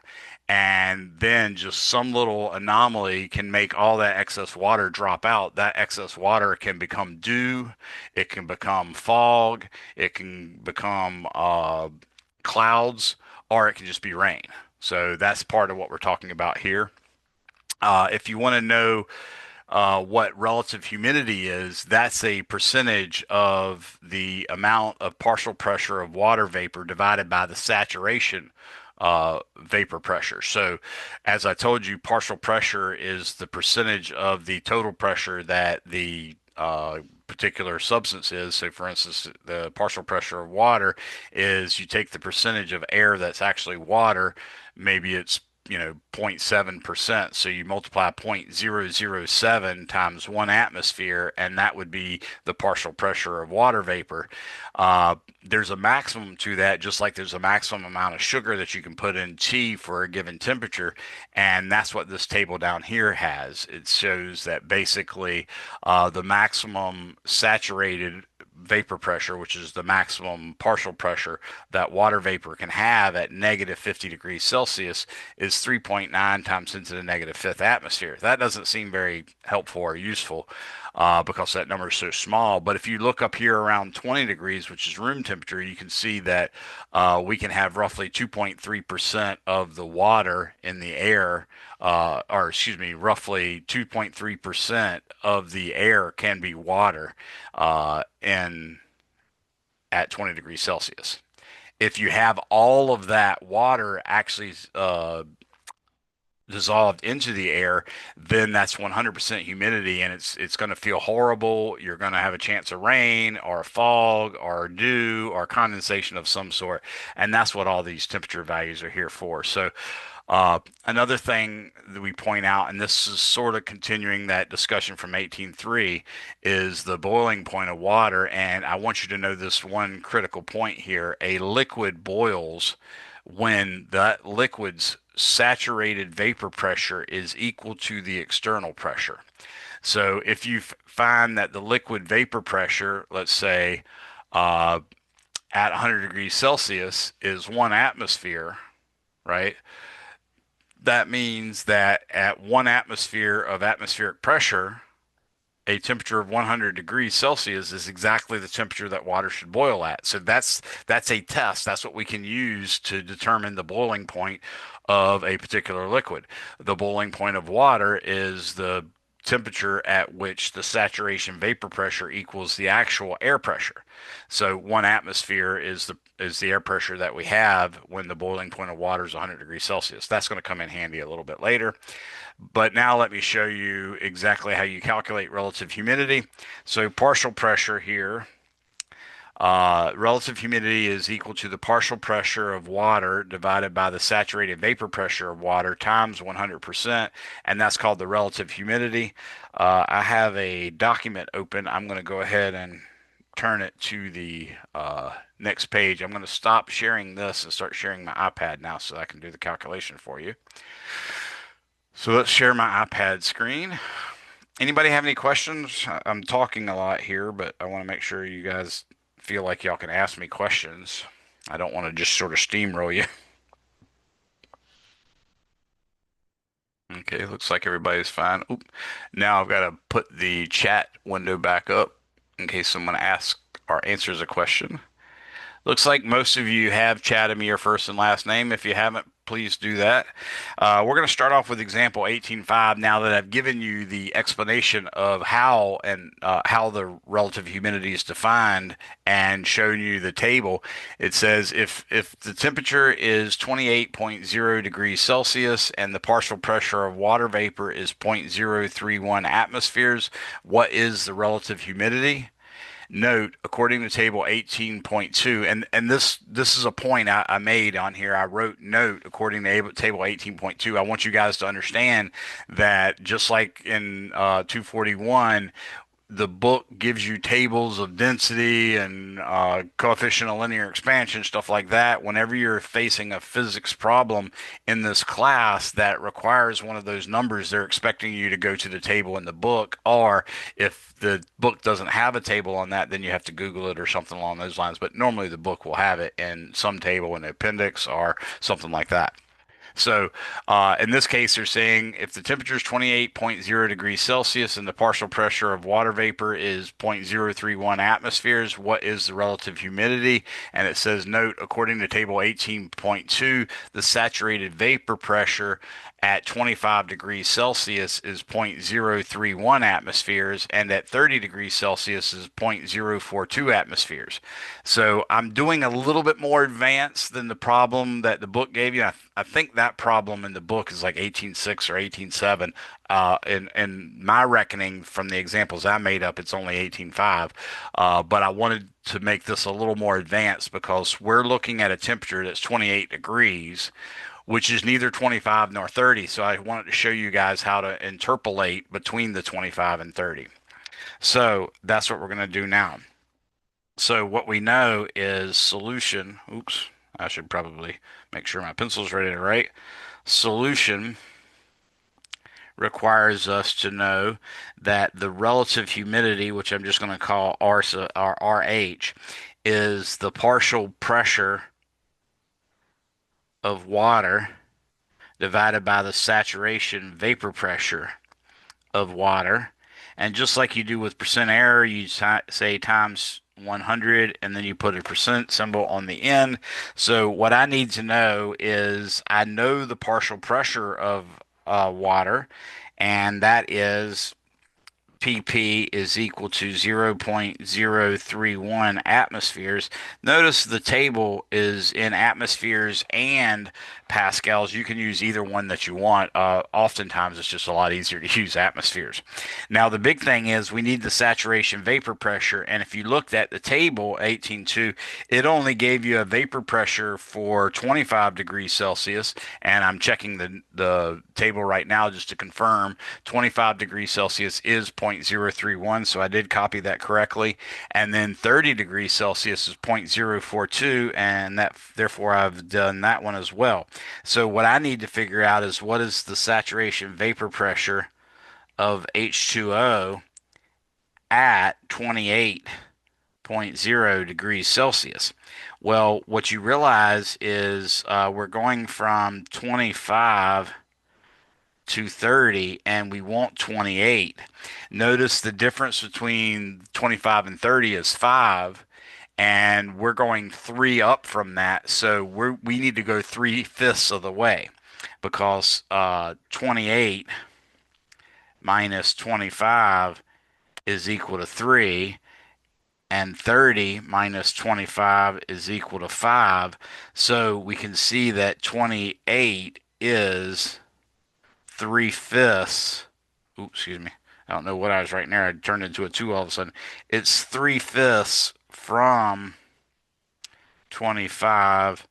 And then just some little anomaly can make all that excess water drop out. That excess water can become dew, it can become fog, it can become clouds, or it can just be rain. So that's part of what we're talking about here. If you want to know what relative humidity is, that's a percentage of the amount of partial pressure of water vapor divided by the saturation vapor pressure. So, as I told you, partial pressure is the percentage of the total pressure that the particular substance is. So, for instance, the partial pressure of water is you take the percentage of air that's actually water, maybe it's 0.7%. So you multiply 0.007 times 1 atmosphere, and that would be the partial pressure of water vapor. There's a maximum to that, just like there's a maximum amount of sugar that you can put in tea for a given temperature. And that's what this table down here has. It shows that basically the maximum saturated vapor pressure, which is the maximum partial pressure that water vapor can have at negative 50 degrees Celsius, is 3.9 times into the negative fifth atmosphere. That doesn't seem very helpful or useful because that number is so small. But if you look up here around 20 degrees, which is room temperature, you can see that we can have roughly 2.3% of the water in the air, or excuse me, roughly 2.3% of the air can be water in at 20 degrees Celsius. If you have all of that water actually dissolved into the air, then that's 100% humidity, and it's going to feel horrible. You're going to have a chance of rain or fog or dew or condensation of some sort, and that's what all these temperature values are here for. So another thing that we point out, and this is sort of continuing that discussion from 18.3, is the boiling point of water. And I want you to know this one critical point here. A liquid boils when that liquid's saturated vapor pressure is equal to the external pressure. So if you find that the liquid vapor pressure, let's say at 100 degrees Celsius, is 1 atmosphere, right? That means that at 1 atmosphere of atmospheric pressure, a temperature of 100 degrees Celsius is exactly the temperature that water should boil at. So that's a test. That's what we can use to determine the boiling point of a particular liquid. The boiling point of water is the temperature at which the saturation vapor pressure equals the actual air pressure. So 1 atmosphere is the air pressure that we have when the boiling point of water is 100 degrees Celsius. That's going to come in handy a little bit later. But now let me show you exactly how you calculate relative humidity. So partial pressure here, relative humidity is equal to the partial pressure of water divided by the saturated vapor pressure of water times 100%, and that's called the relative humidity. I have a document open. I'm going to go ahead and turn it to the next page. I'm going to stop sharing this and start sharing my iPad now so I can do the calculation for you. So let's share my iPad screen. Anybody have any questions? I'm talking a lot here, but I want to make sure you guys feel like y'all can ask me questions. I don't want to just sort of steamroll you. Okay, looks like everybody's fine. Oop. Now I've got to put the chat window back up in case someone asks or answers a question. Looks like most of you have chatted me your first and last name. If you haven't, please do that. We're going to start off with example 18.5 now that I've given you the explanation of how and how the relative humidity is defined and shown you the table. It says if the temperature is 28.0 degrees Celsius and the partial pressure of water vapor is 0.031 atmospheres, what is the relative humidity? Note, according to table 18.2, and this is a point I made on here. I wrote note according to table 18.2. I want you guys to understand that just like in 241, the book gives you tables of density and coefficient of linear expansion, stuff like that. Whenever you're facing a physics problem in this class that requires one of those numbers, they're expecting you to go to the table in the book. Or if the book doesn't have a table on that, then you have to Google it or something along those lines. But normally the book will have it in some table in the appendix or something like that. So, in this case, they're saying if the temperature is 28.0 degrees Celsius and the partial pressure of water vapor is 0.031 atmospheres, what is the relative humidity? And it says, note, according to table 18.2, the saturated vapor pressure at 25 degrees Celsius is 0.031 atmospheres, and at 30 degrees Celsius is 0.042 atmospheres. So I'm doing a little bit more advanced than the problem that the book gave you. I think that problem in the book is like 18.6 or 18.7. In my reckoning from the examples I made up, it's only 18.5. But I wanted to make this a little more advanced because we're looking at a temperature that's 28 degrees, which is neither 25 nor 30. So I wanted to show you guys how to interpolate between the 25 and 30. So that's what we're going to do now. So what we know is solution. Oops, I should probably make sure my pencil's ready to write. Solution requires us to know that the relative humidity, which I'm just going to call RH, is the partial pressure of water divided by the saturation vapor pressure of water. And just like you do with percent error, you say times 100 and then you put a percent symbol on the end. So what I need to know is I know the partial pressure of water, and that is pp is equal to 0.031 atmospheres. Notice the table is in atmospheres and pascals. You can use either one that you want. Oftentimes, it's just a lot easier to use atmospheres. Now, the big thing is we need the saturation vapor pressure. And if you looked at the table 18.2, it only gave you a vapor pressure for 25 degrees Celsius. And I'm checking the table right now just to confirm 25 degrees Celsius is 0.031, so I did copy that correctly. And then 30 degrees Celsius is 0.042, and that therefore I've done that one as well. So what I need to figure out is what is the saturation vapor pressure of H2O at 28.0 degrees Celsius. Well, what you realize is we're going from 25 to 30 and we want 28. Notice the difference between 25 and 30 is 5, and we're going 3 up from that. So we need to go 3/5 of the way because 28 minus 25 is equal to 3, and 30 minus 25 is equal to 5. So we can see that 28 is 3/5. Oops, excuse me. I don't know what I was writing there. I turned into a 2 all of a sudden. It's 3/5 from 25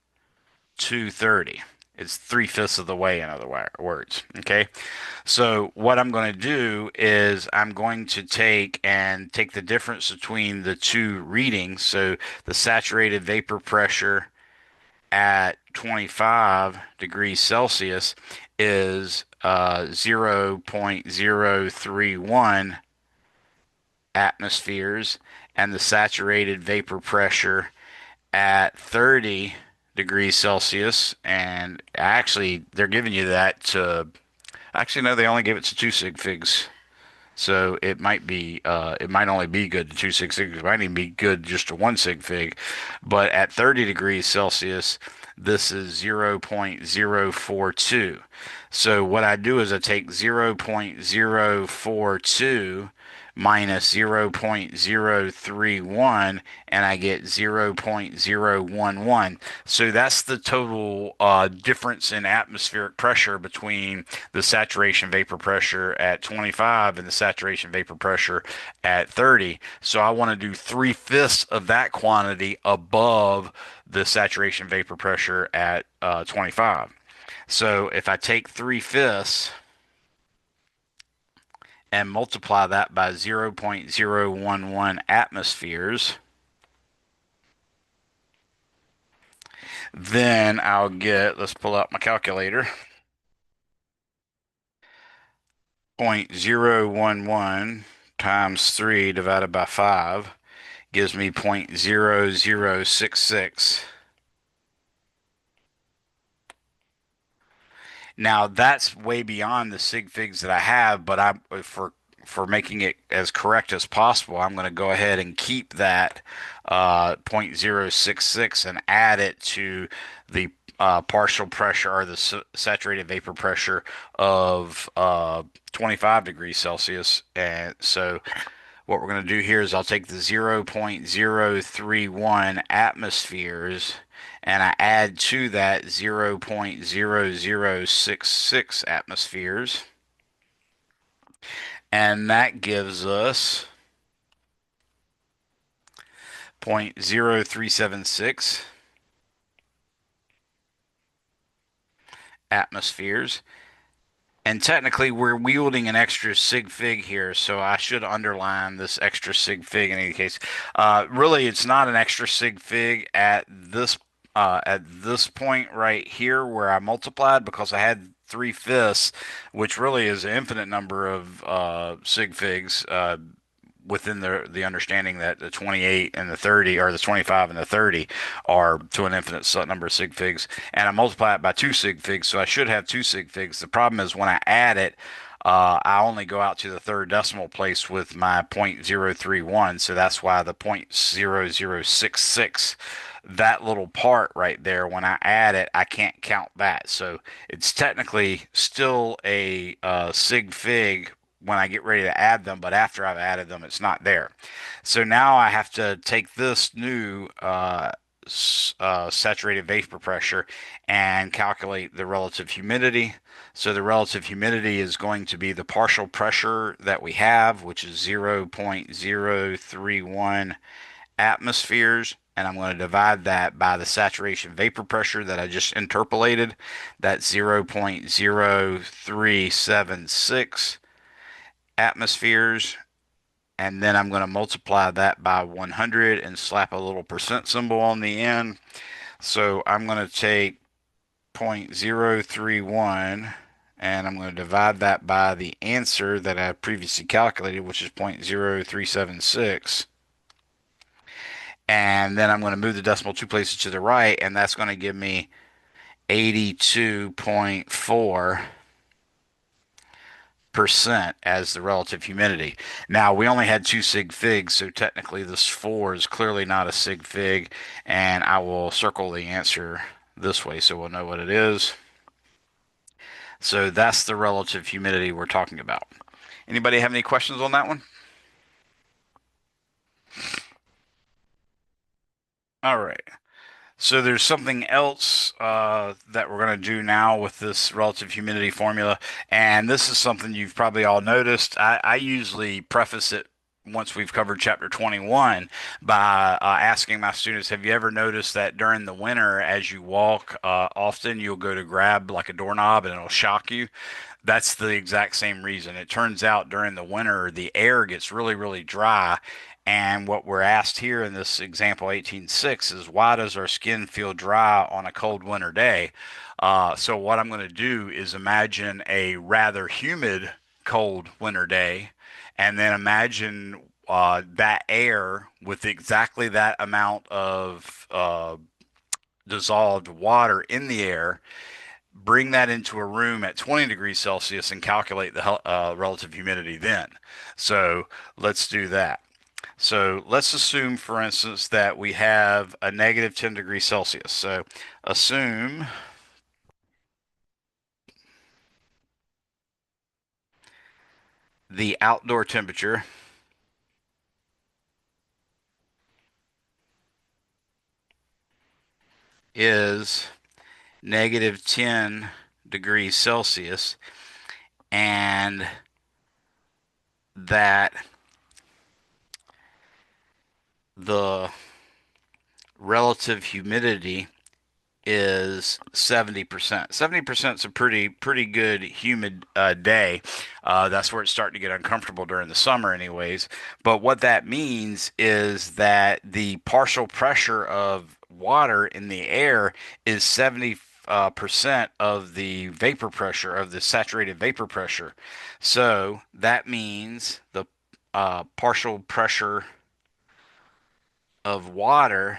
to 30. It's 3/5 of the way, in other words. Okay. So what I'm going to do is I'm going to take the difference between the two readings. So the saturated vapor pressure at 25 degrees Celsius is 0.031 atmospheres, and the saturated vapor pressure at 30 degrees Celsius, and actually they're giving you that to, actually no, they only gave it to 2 sig figs. So it might only be good to 2 sig figs. It might even be good just to 1 sig fig. But at 30 degrees Celsius, this is 0.042. So what I do is I take 0.042 minus 0.031 and I get 0.011. So that's the total difference in atmospheric pressure between the saturation vapor pressure at 25 and the saturation vapor pressure at 30. So I want to do 3/5 of that quantity above the saturation vapor pressure at 25. So if I take 3/5 and multiply that by 0.011 atmospheres, then I'll get, let's pull out my calculator, 0.011 times 3 divided by 5 gives me 0.0066. Now that's way beyond the sig figs that I have, but I for making it as correct as possible, I'm going to go ahead and keep that 0.066 and add it to the partial pressure or the saturated vapor pressure of 25 degrees Celsius. And so what we're going to do here is I'll take the 0.031 atmospheres and I add to that 0.0066 atmospheres. And that gives us 0.0376 atmospheres. And technically, we're wielding an extra sig fig here, so I should underline this extra sig fig in any case. Really, it's not an extra sig fig at this point right here where I multiplied because I had 3/5, which really is an infinite number of sig figs. Within the understanding that the 28 and the 30 or the 25 and the 30 are to an infinite number of sig figs, and I multiply it by 2 sig figs, so I should have 2 sig figs. The problem is when I add it, I only go out to the third decimal place with my 0.031, so that's why the 0.0066, that little part right there, when I add it, I can't count that. So it's technically still a sig fig when I get ready to add them, but after I've added them, it's not there. So now I have to take this new saturated vapor pressure and calculate the relative humidity. So the relative humidity is going to be the partial pressure that we have, which is 0.031 atmospheres. And I'm going to divide that by the saturation vapor pressure that I just interpolated. That's 0.0376 atmospheres, and then I'm going to multiply that by 100 and slap a little percent symbol on the end. So I'm going to take 0.031 and I'm going to divide that by the answer that I previously calculated, which is 0.0376. And then I'm going to move the decimal 2 places to the right, and that's going to give me 82.4% as the relative humidity. Now, we only had 2 sig figs, so technically this 4 is clearly not a sig fig, and I will circle the answer this way so we'll know what it is. So that's the relative humidity we're talking about. Anybody have any questions on that one? All right. So there's something else that we're going to do now with this relative humidity formula, and this is something you've probably all noticed. I usually preface it once we've covered chapter 21 by asking my students, have you ever noticed that during the winter, as you walk, often you'll go to grab like a doorknob and it'll shock you? That's the exact same reason. It turns out during the winter, the air gets really, really dry. And what we're asked here in this example 18.6 is why does our skin feel dry on a cold winter day? So what I'm going to do is imagine a rather humid cold winter day and then imagine that air with exactly that amount of dissolved water in the air, bring that into a room at 20 degrees Celsius and calculate the relative humidity then. So let's do that. So let's assume, for instance, that we have a negative 10 degrees Celsius. So assume the outdoor temperature is negative 10 degrees Celsius and that the relative humidity is 70%. 70% is a pretty good humid day. That's where it's starting to get uncomfortable during the summer, anyways. But what that means is that the partial pressure of water in the air is 70% of the vapor pressure of the saturated vapor pressure. So that means the partial pressure of water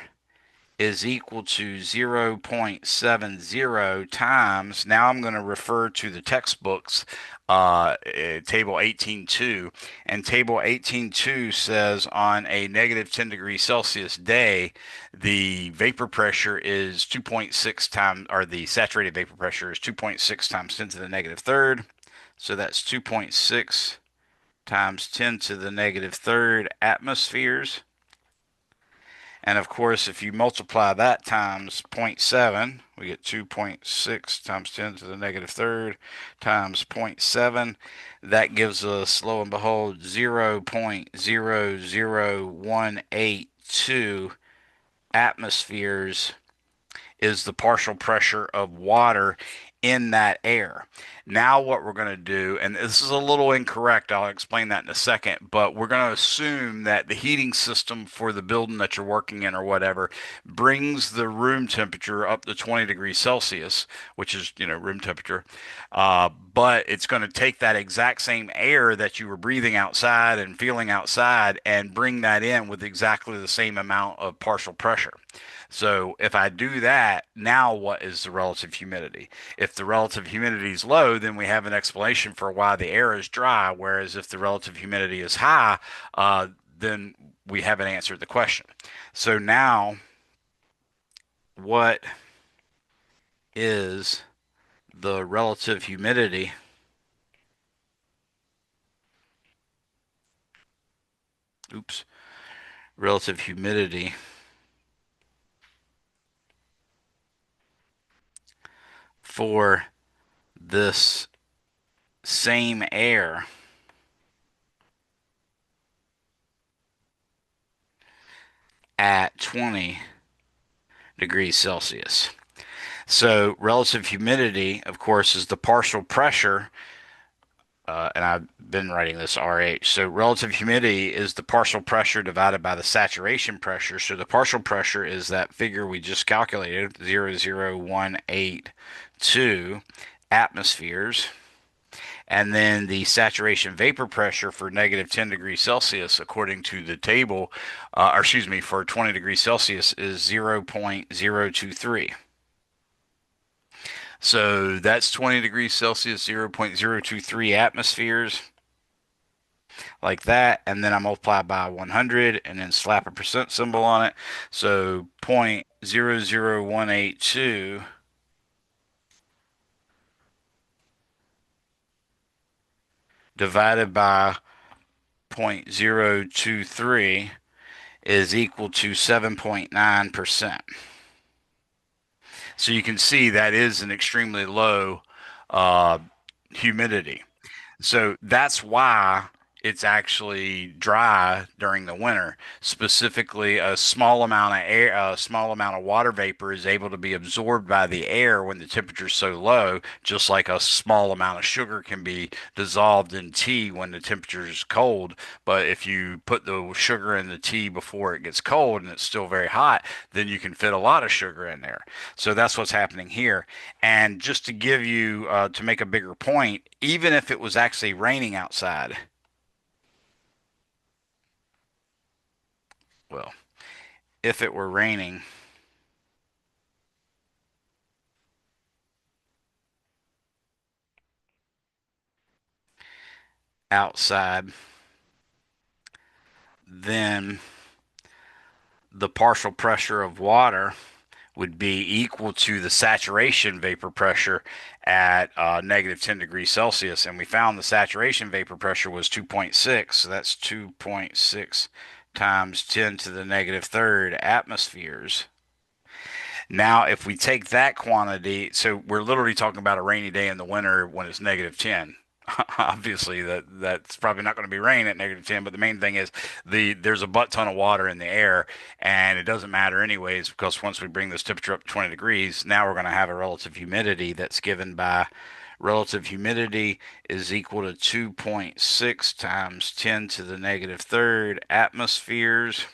is equal to 0.70 times. Now I'm going to refer to the textbooks, table 18.2. And table 18.2 says on a negative 10 degrees Celsius day, the vapor pressure is 2.6 times, or the saturated vapor pressure is 2.6 times 10 to the negative third. So that's 2.6 times 10 to the negative third atmospheres. And of course, if you multiply that times zero point 0.7, we get 2.6 times 10 to the negative third times zero point 0.7. That gives us, lo and behold, 0.00182 atmospheres is the partial pressure of water in that air. Now, what we're going to do, and this is a little incorrect, I'll explain that in a second, but we're going to assume that the heating system for the building that you're working in or whatever brings the room temperature up to 20 degrees Celsius, which is, room temperature. But it's going to take that exact same air that you were breathing outside and feeling outside and bring that in with exactly the same amount of partial pressure. So if I do that, now what is the relative humidity? If the relative humidity is low, then we have an explanation for why the air is dry. Whereas if the relative humidity is high, then we haven't answered the question. So now, what is the relative humidity? Oops, relative humidity for this same air at 20 degrees Celsius. So relative humidity, of course, is the partial pressure, and I've been writing this RH. So relative humidity is the partial pressure divided by the saturation pressure. So the partial pressure is that figure we just calculated, 0.0182 atmospheres. And then the saturation vapor pressure for negative 10 degrees Celsius, according to the table, or excuse me, for 20 degrees Celsius is 0.023. So that's 20 degrees Celsius, 0.023 atmospheres, like that. And then I multiply by 100 and then slap a percent symbol on it. So 0.00182 divided by 0.023 is equal to 7.9%. So you can see that is an extremely low uh, humidity. So that's why it's actually dry during the winter. Specifically, a small amount of air, a small amount of water vapor is able to be absorbed by the air when the temperature is so low, just like a small amount of sugar can be dissolved in tea when the temperature is cold. But if you put the sugar in the tea before it gets cold and it's still very hot, then you can fit a lot of sugar in there. So that's what's happening here. And just to give you, to make a bigger point, even if it was actually raining outside, well, if it were raining outside, then the partial pressure of water would be equal to the saturation vapor pressure at negative 10 degrees Celsius. And we found the saturation vapor pressure was 2.6. So that's 2.6 times 10 to the negative third atmospheres. Now, if we take that quantity, so we're literally talking about a rainy day in the winter when it's negative 10. Obviously, that's probably not going to be rain at negative 10, but the main thing is there's a butt ton of water in the air, and it doesn't matter anyways because once we bring this temperature up to 20 degrees, now we're going to have a relative humidity that's given by relative humidity is equal to 2.6 times 10 to the negative third atmospheres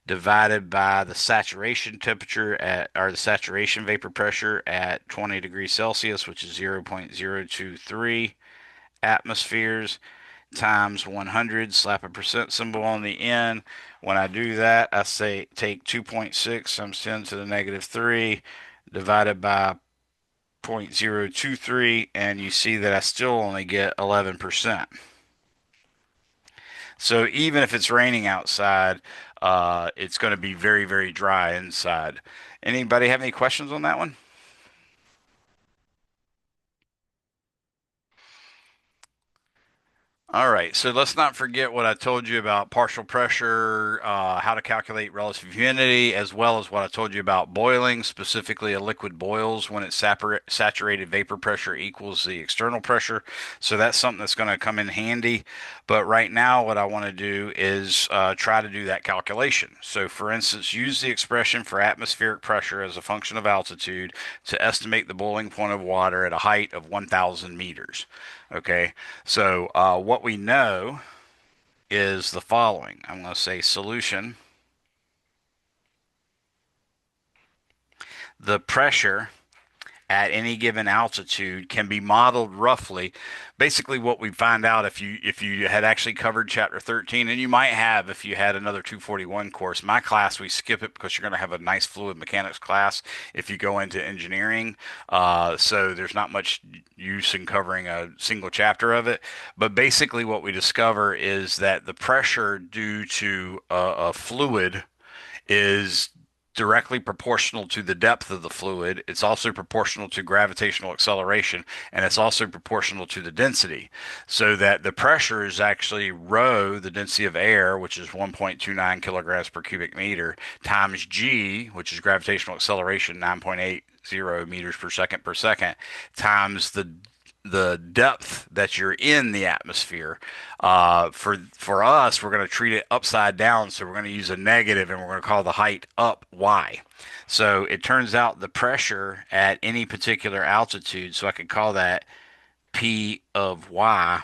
divided by the saturation temperature at, or the saturation vapor pressure at 20 degrees Celsius, which is 0.023 atmospheres. times 100, slap a percent symbol on the end. When I do that, I say take 2.6 times 10 to the negative 3 divided by 0.023, and you see that I still only get 11%. So even if it's raining outside, it's going to be very, very dry inside. Anybody have any questions on that one? All right, so let's not forget what I told you about partial pressure, how to calculate relative humidity, as well as what I told you about boiling. Specifically, a liquid boils when its saturated vapor pressure equals the external pressure. So that's something that's going to come in handy. But right now, what I want to do is try to do that calculation. So, for instance, use the expression for atmospheric pressure as a function of altitude to estimate the boiling point of water at a height of 1,000 meters. Okay, so what we know is the following. I'm going to say solution. The pressure at any given altitude can be modeled roughly. Basically, what we find out if you had actually covered chapter 13, and you might have if you had another 241 course. My class, we skip it because you're going to have a nice fluid mechanics class if you go into engineering. So there's not much use in covering a single chapter of it. But basically, what we discover is that the pressure due to a fluid is directly proportional to the depth of the fluid. It's also proportional to gravitational acceleration, and it's also proportional to the density. So that the pressure is actually rho, the density of air, which is 1.29 kilograms per cubic meter, times g, which is gravitational acceleration, 9.80 meters per second, times the depth that you're in the atmosphere. For us, we're going to treat it upside down, so we're going to use a negative, and we're going to call the height up y. So it turns out the pressure at any particular altitude, so I could call that P of y,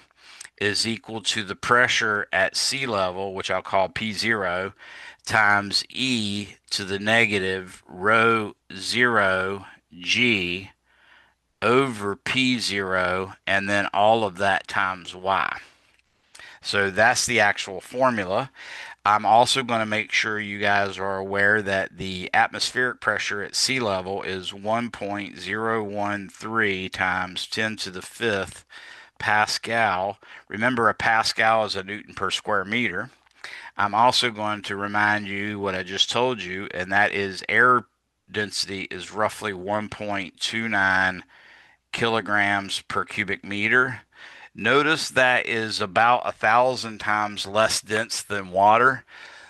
is equal to the pressure at sea level, which I'll call P0, times e to the negative rho 0 g over P0, and then all of that times y. So that's the actual formula. I'm also going to make sure you guys are aware that the atmospheric pressure at sea level is 1.013 times 10 to the fifth Pascal. Remember, a Pascal is a Newton per square meter. I'm also going to remind you what I just told you, and that is air density is roughly 1.29 kilograms per cubic meter. Notice that is about 1,000 times less dense than water.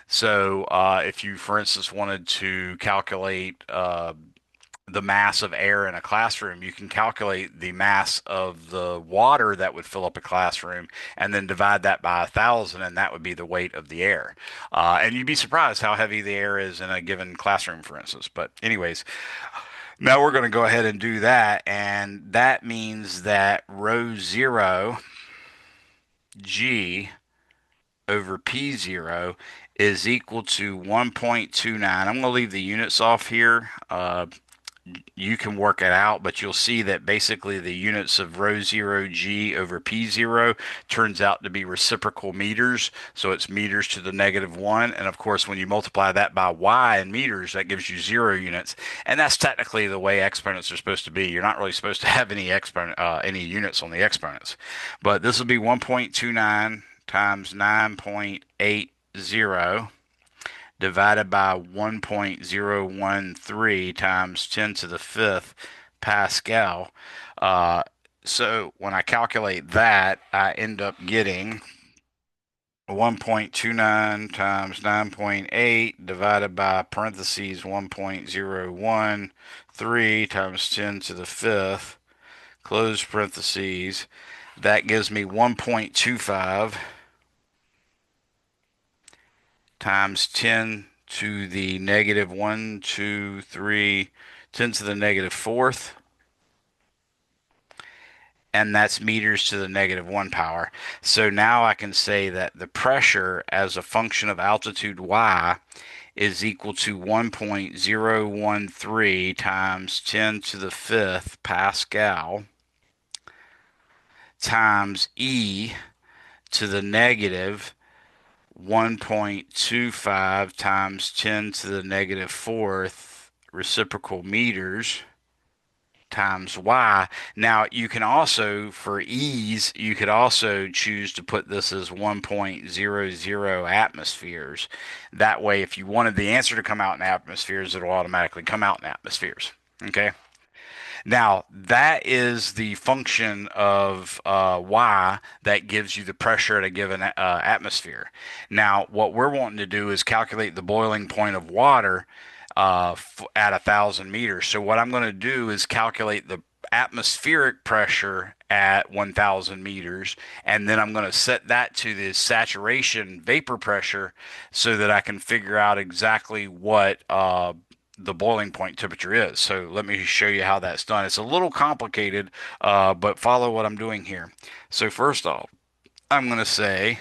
So, if you, for instance, wanted to calculate the mass of air in a classroom, you can calculate the mass of the water that would fill up a classroom and then divide that by 1,000, and that would be the weight of the air. And you'd be surprised how heavy the air is in a given classroom, for instance. But, anyways, now we're going to go ahead and do that, and that means that rho 0 g over p0 is equal to 1.29. I'm going to leave the units off here. You can work it out, but you'll see that basically the units of rho 0 g over p0 turns out to be reciprocal meters. So it's meters to the negative 1. And of course, when you multiply that by y in meters, that gives you 0 units. And that's technically the way exponents are supposed to be. You're not really supposed to have any units on the exponents. But this will be 1.29 times 9.80 divided by 1.013 times 10 to the fifth Pascal. So when I calculate that, I end up getting 1.29 times 9.8 divided by parentheses 1.013 times 10 to the fifth, close parentheses. That gives me 1.25 times 10 to the negative 1, 2, 3, 10 to the negative fourth, and that's meters to the negative 1 power. So now I can say that the pressure as a function of altitude y is equal to 1.013 times 10 to the fifth Pascal times e to the negative 1.25 times 10 to the negative fourth reciprocal meters times y. Now, you can also, for ease, you could also choose to put this as 1.00 atmospheres. That way, if you wanted the answer to come out in atmospheres, it'll automatically come out in atmospheres. Okay? Now, that is the function of Y that gives you the pressure at a given atmosphere. Now, what we're wanting to do is calculate the boiling point of water at 1,000 meters. So, what I'm going to do is calculate the atmospheric pressure at 1,000 meters, and then I'm going to set that to the saturation vapor pressure so that I can figure out exactly what the boiling point temperature is. So let me show you how that's done. It's a little complicated, but follow what I'm doing here. So first off, I'm going to say,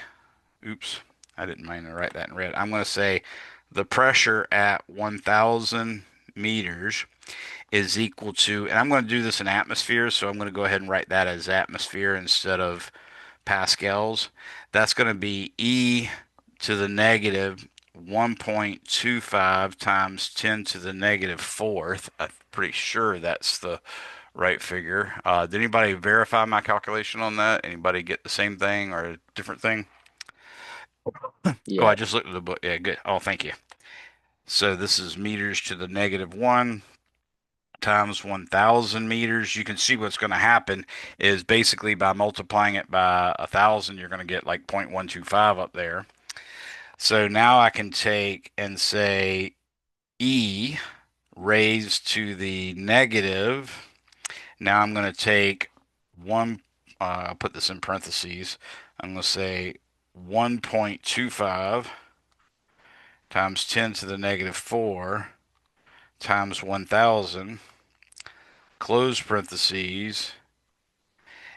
oops, I didn't mean to write that in red. I'm going to say the pressure at 1,000 meters is equal to, and I'm going to do this in atmospheres, so I'm going to go ahead and write that as atmosphere instead of pascals. That's going to be E to the negative 1.25 times 10 to the negative fourth. I'm pretty sure that's the right figure. Did anybody verify my calculation on that? Anybody get the same thing or a different thing? Oh, I
Yeah.
just looked at the book. Yeah, good. Oh, thank you. So this is meters to the negative 1 times 1,000 meters. You can see what's going to happen is basically by multiplying it by 1,000, you're going to get like 0.125 up there. So now I can take and say E raised to the negative. Now I'm going to take one, I'll put this in parentheses. I'm going to say 1.25 times 10 to the negative 4 times 1,000, close parentheses.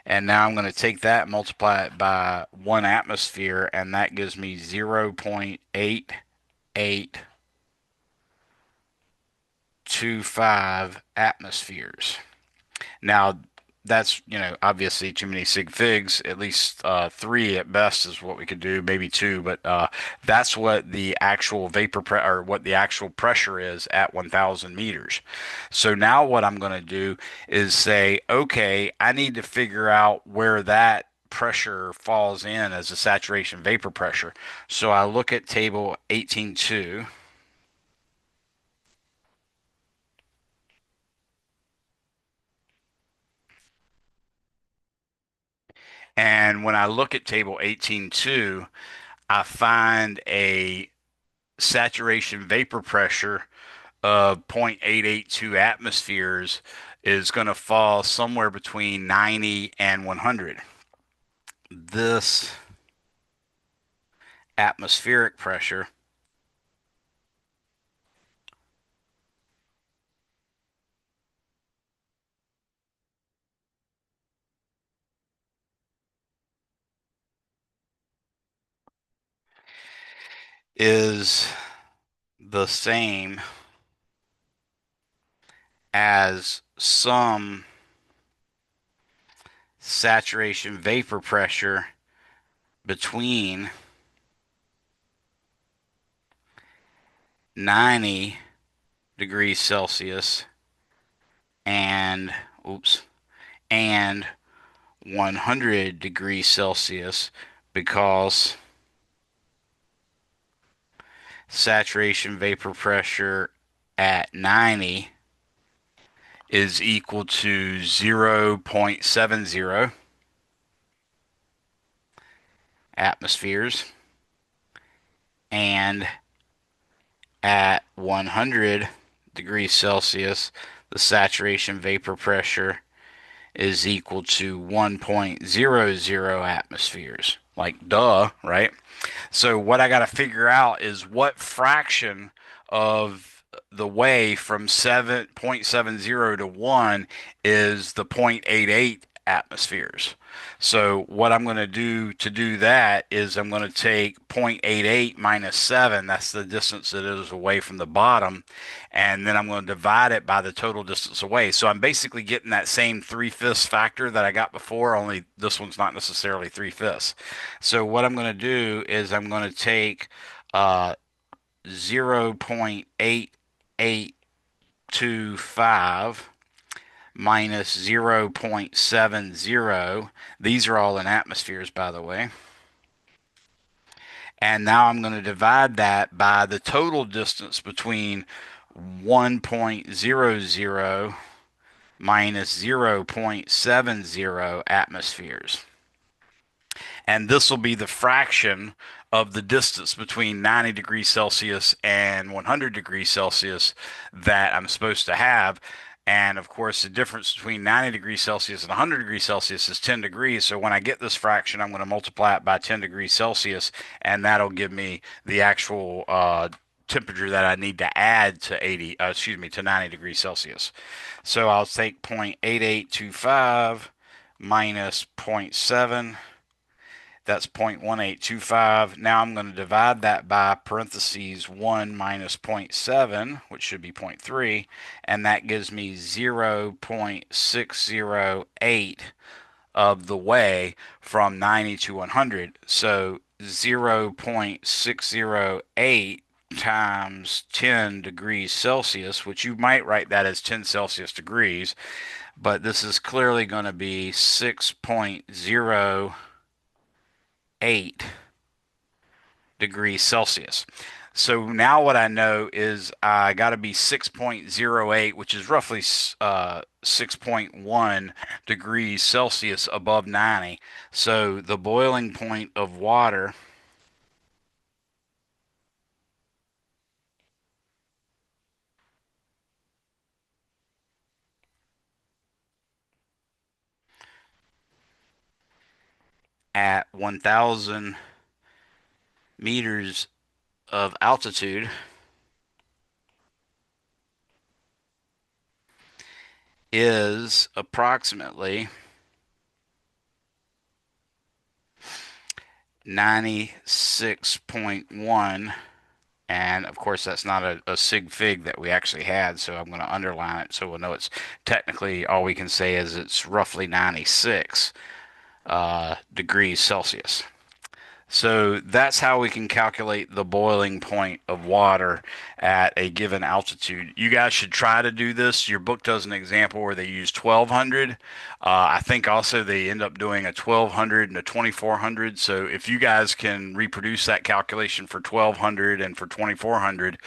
And now I'm going to take that and multiply it by 1 atmosphere, and that gives me 0.8825 atmospheres. Now, that's, obviously too many sig figs. At least three at best is what we could do, maybe two, but that's what the actual or what the actual pressure is at 1,000 meters. So now what I'm going to do is say, okay, I need to figure out where that pressure falls in as a saturation vapor pressure. So I look at table 18.2. And when I look at table 18.2, I find a saturation vapor pressure of 0.882 atmospheres is going to fall somewhere between 90 and 100. This atmospheric pressure is the same as some saturation vapor pressure between 90 degrees Celsius and oops and 100 degrees Celsius, because saturation vapor pressure at 90 is equal to 0.70 atmospheres, and at 100 degrees Celsius, the saturation vapor pressure is equal to 1.00 atmospheres. Like, duh, right? So what I got to figure out is what fraction of the way from 7.70 to 1 is the 0.88 atmospheres. So what I'm going to do that is I'm going to take 0.88 minus 7, that's the distance that it is away from the bottom, and then I'm going to divide it by the total distance away. So I'm basically getting that same 3/5 factor that I got before, only this one's not necessarily 3/5. So what I'm going to do is I'm going to take 0.8825 minus 0.70. These are all in atmospheres, by the way. And now I'm going to divide that by the total distance between 1.00 minus 0.70 atmospheres. And this will be the fraction of the distance between 90 degrees Celsius and 100 degrees Celsius that I'm supposed to have. And of course, the difference between 90 degrees Celsius and 100 degrees Celsius is 10 degrees. So when I get this fraction, I'm going to multiply it by 10 degrees Celsius, and that'll give me the actual temperature that I need to add to to 90 degrees Celsius. So I'll take 0.8825 minus zero point 0.7. That's 0.1825. Now I'm going to divide that by parentheses 1 minus zero point 0.7, which should be 0.3, and that gives me 0.608 of the way from 90 to 100. So 0.608 times 10 degrees Celsius, which you might write that as 10 Celsius degrees, but this is clearly going to be 6.08 degrees Celsius. So now what I know is I got to be 6.08, which is roughly 6.1 degrees Celsius above 90. So the boiling point of water at 1,000 meters of altitude is approximately 96.1. And of course, that's not a sig fig that we actually had, so I'm going to underline it so we'll know it's technically all we can say is it's roughly 96 degrees Celsius. So that's how we can calculate the boiling point of water at a given altitude. You guys should try to do this. Your book does an example where they use 1200. I think also they end up doing a 1200 and a 2400. So if you guys can reproduce that calculation for 1200 and for 2400,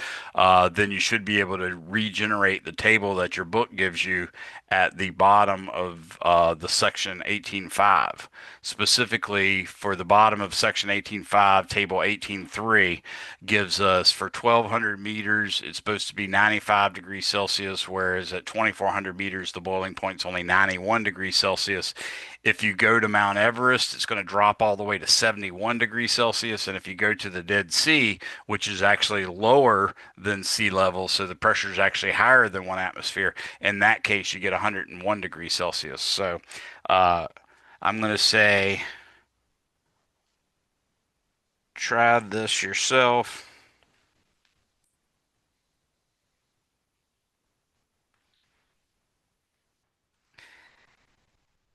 then you should be able to regenerate the table that your book gives you at the bottom of the section 18.5. Specifically for the bottom of section 18.5, table 18.3 gives us for 1200 meters, it's supposed to be 95 degrees Celsius, whereas at 2400 meters, the boiling point is only 91 degrees Celsius. If you go to Mount Everest, it's going to drop all the way to 71 degrees Celsius. And if you go to the Dead Sea, which is actually lower than sea level, so the pressure is actually higher than 1 atmosphere, in that case, you get 101 degrees Celsius. So I'm going to say try this yourself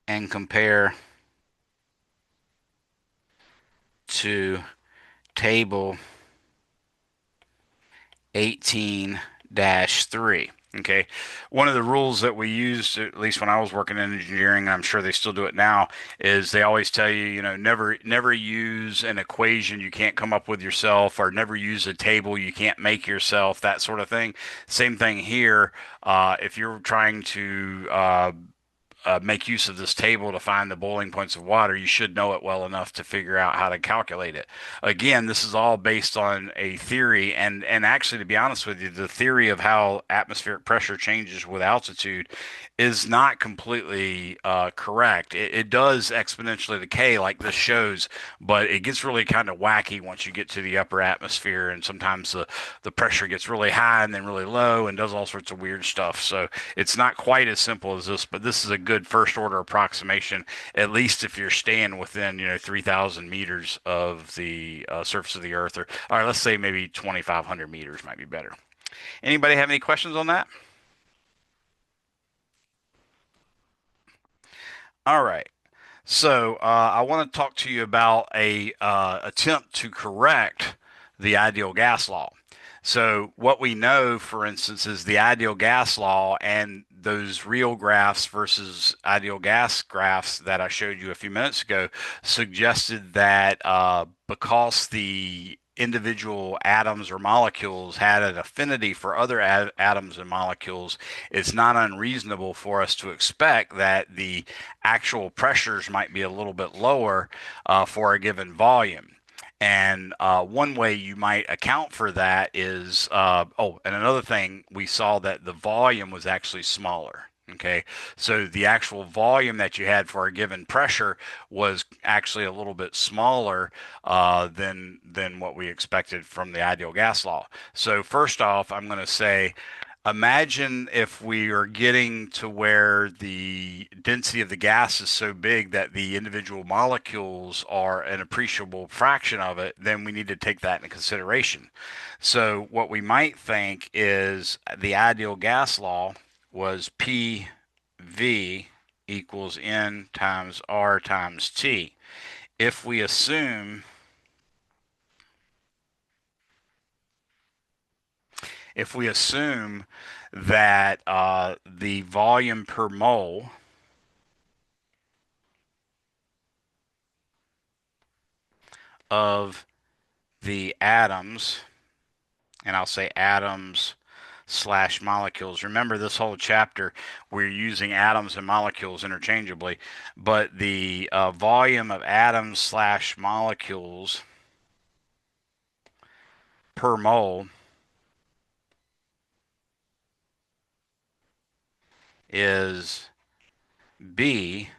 and compare to table 18-3. Okay. One of the rules that we used, at least when I was working in engineering, and I'm sure they still do it now, is they always tell you, never use an equation you can't come up with yourself, or never use a table you can't make yourself, that sort of thing. Same thing here. If you're trying to make use of this table to find the boiling points of water, you should know it well enough to figure out how to calculate it. Again, this is all based on a theory, and actually, to be honest with you, the theory of how atmospheric pressure changes with altitude is not completely correct. It does exponentially decay, like this shows, but it gets really kind of wacky once you get to the upper atmosphere, and sometimes the pressure gets really high and then really low and does all sorts of weird stuff. So it's not quite as simple as this, but this is a good good first order approximation, at least if you're staying within, 3,000 meters of the surface of the Earth, or let's say maybe 2,500 meters might be better. Anybody have any questions on that? All right. So I want to talk to you about a attempt to correct the ideal gas law. So what we know, for instance, is the ideal gas law and those real graphs versus ideal gas graphs that I showed you a few minutes ago suggested that because the individual atoms or molecules had an affinity for other atoms and molecules, it's not unreasonable for us to expect that the actual pressures might be a little bit lower for a given volume. And one way you might account for that is, and another thing, we saw that the volume was actually smaller. Okay, so the actual volume that you had for a given pressure was actually a little bit smaller than what we expected from the ideal gas law. So first off, I'm going to say imagine if we are getting to where the density of the gas is so big that the individual molecules are an appreciable fraction of it, then we need to take that into consideration. So, what we might think is the ideal gas law was PV equals N times R times T. If we assume if we assume that the volume per mole of the atoms, and I'll say atoms slash molecules. Remember, this whole chapter we're using atoms and molecules interchangeably, but the volume of atoms slash molecules per mole is B,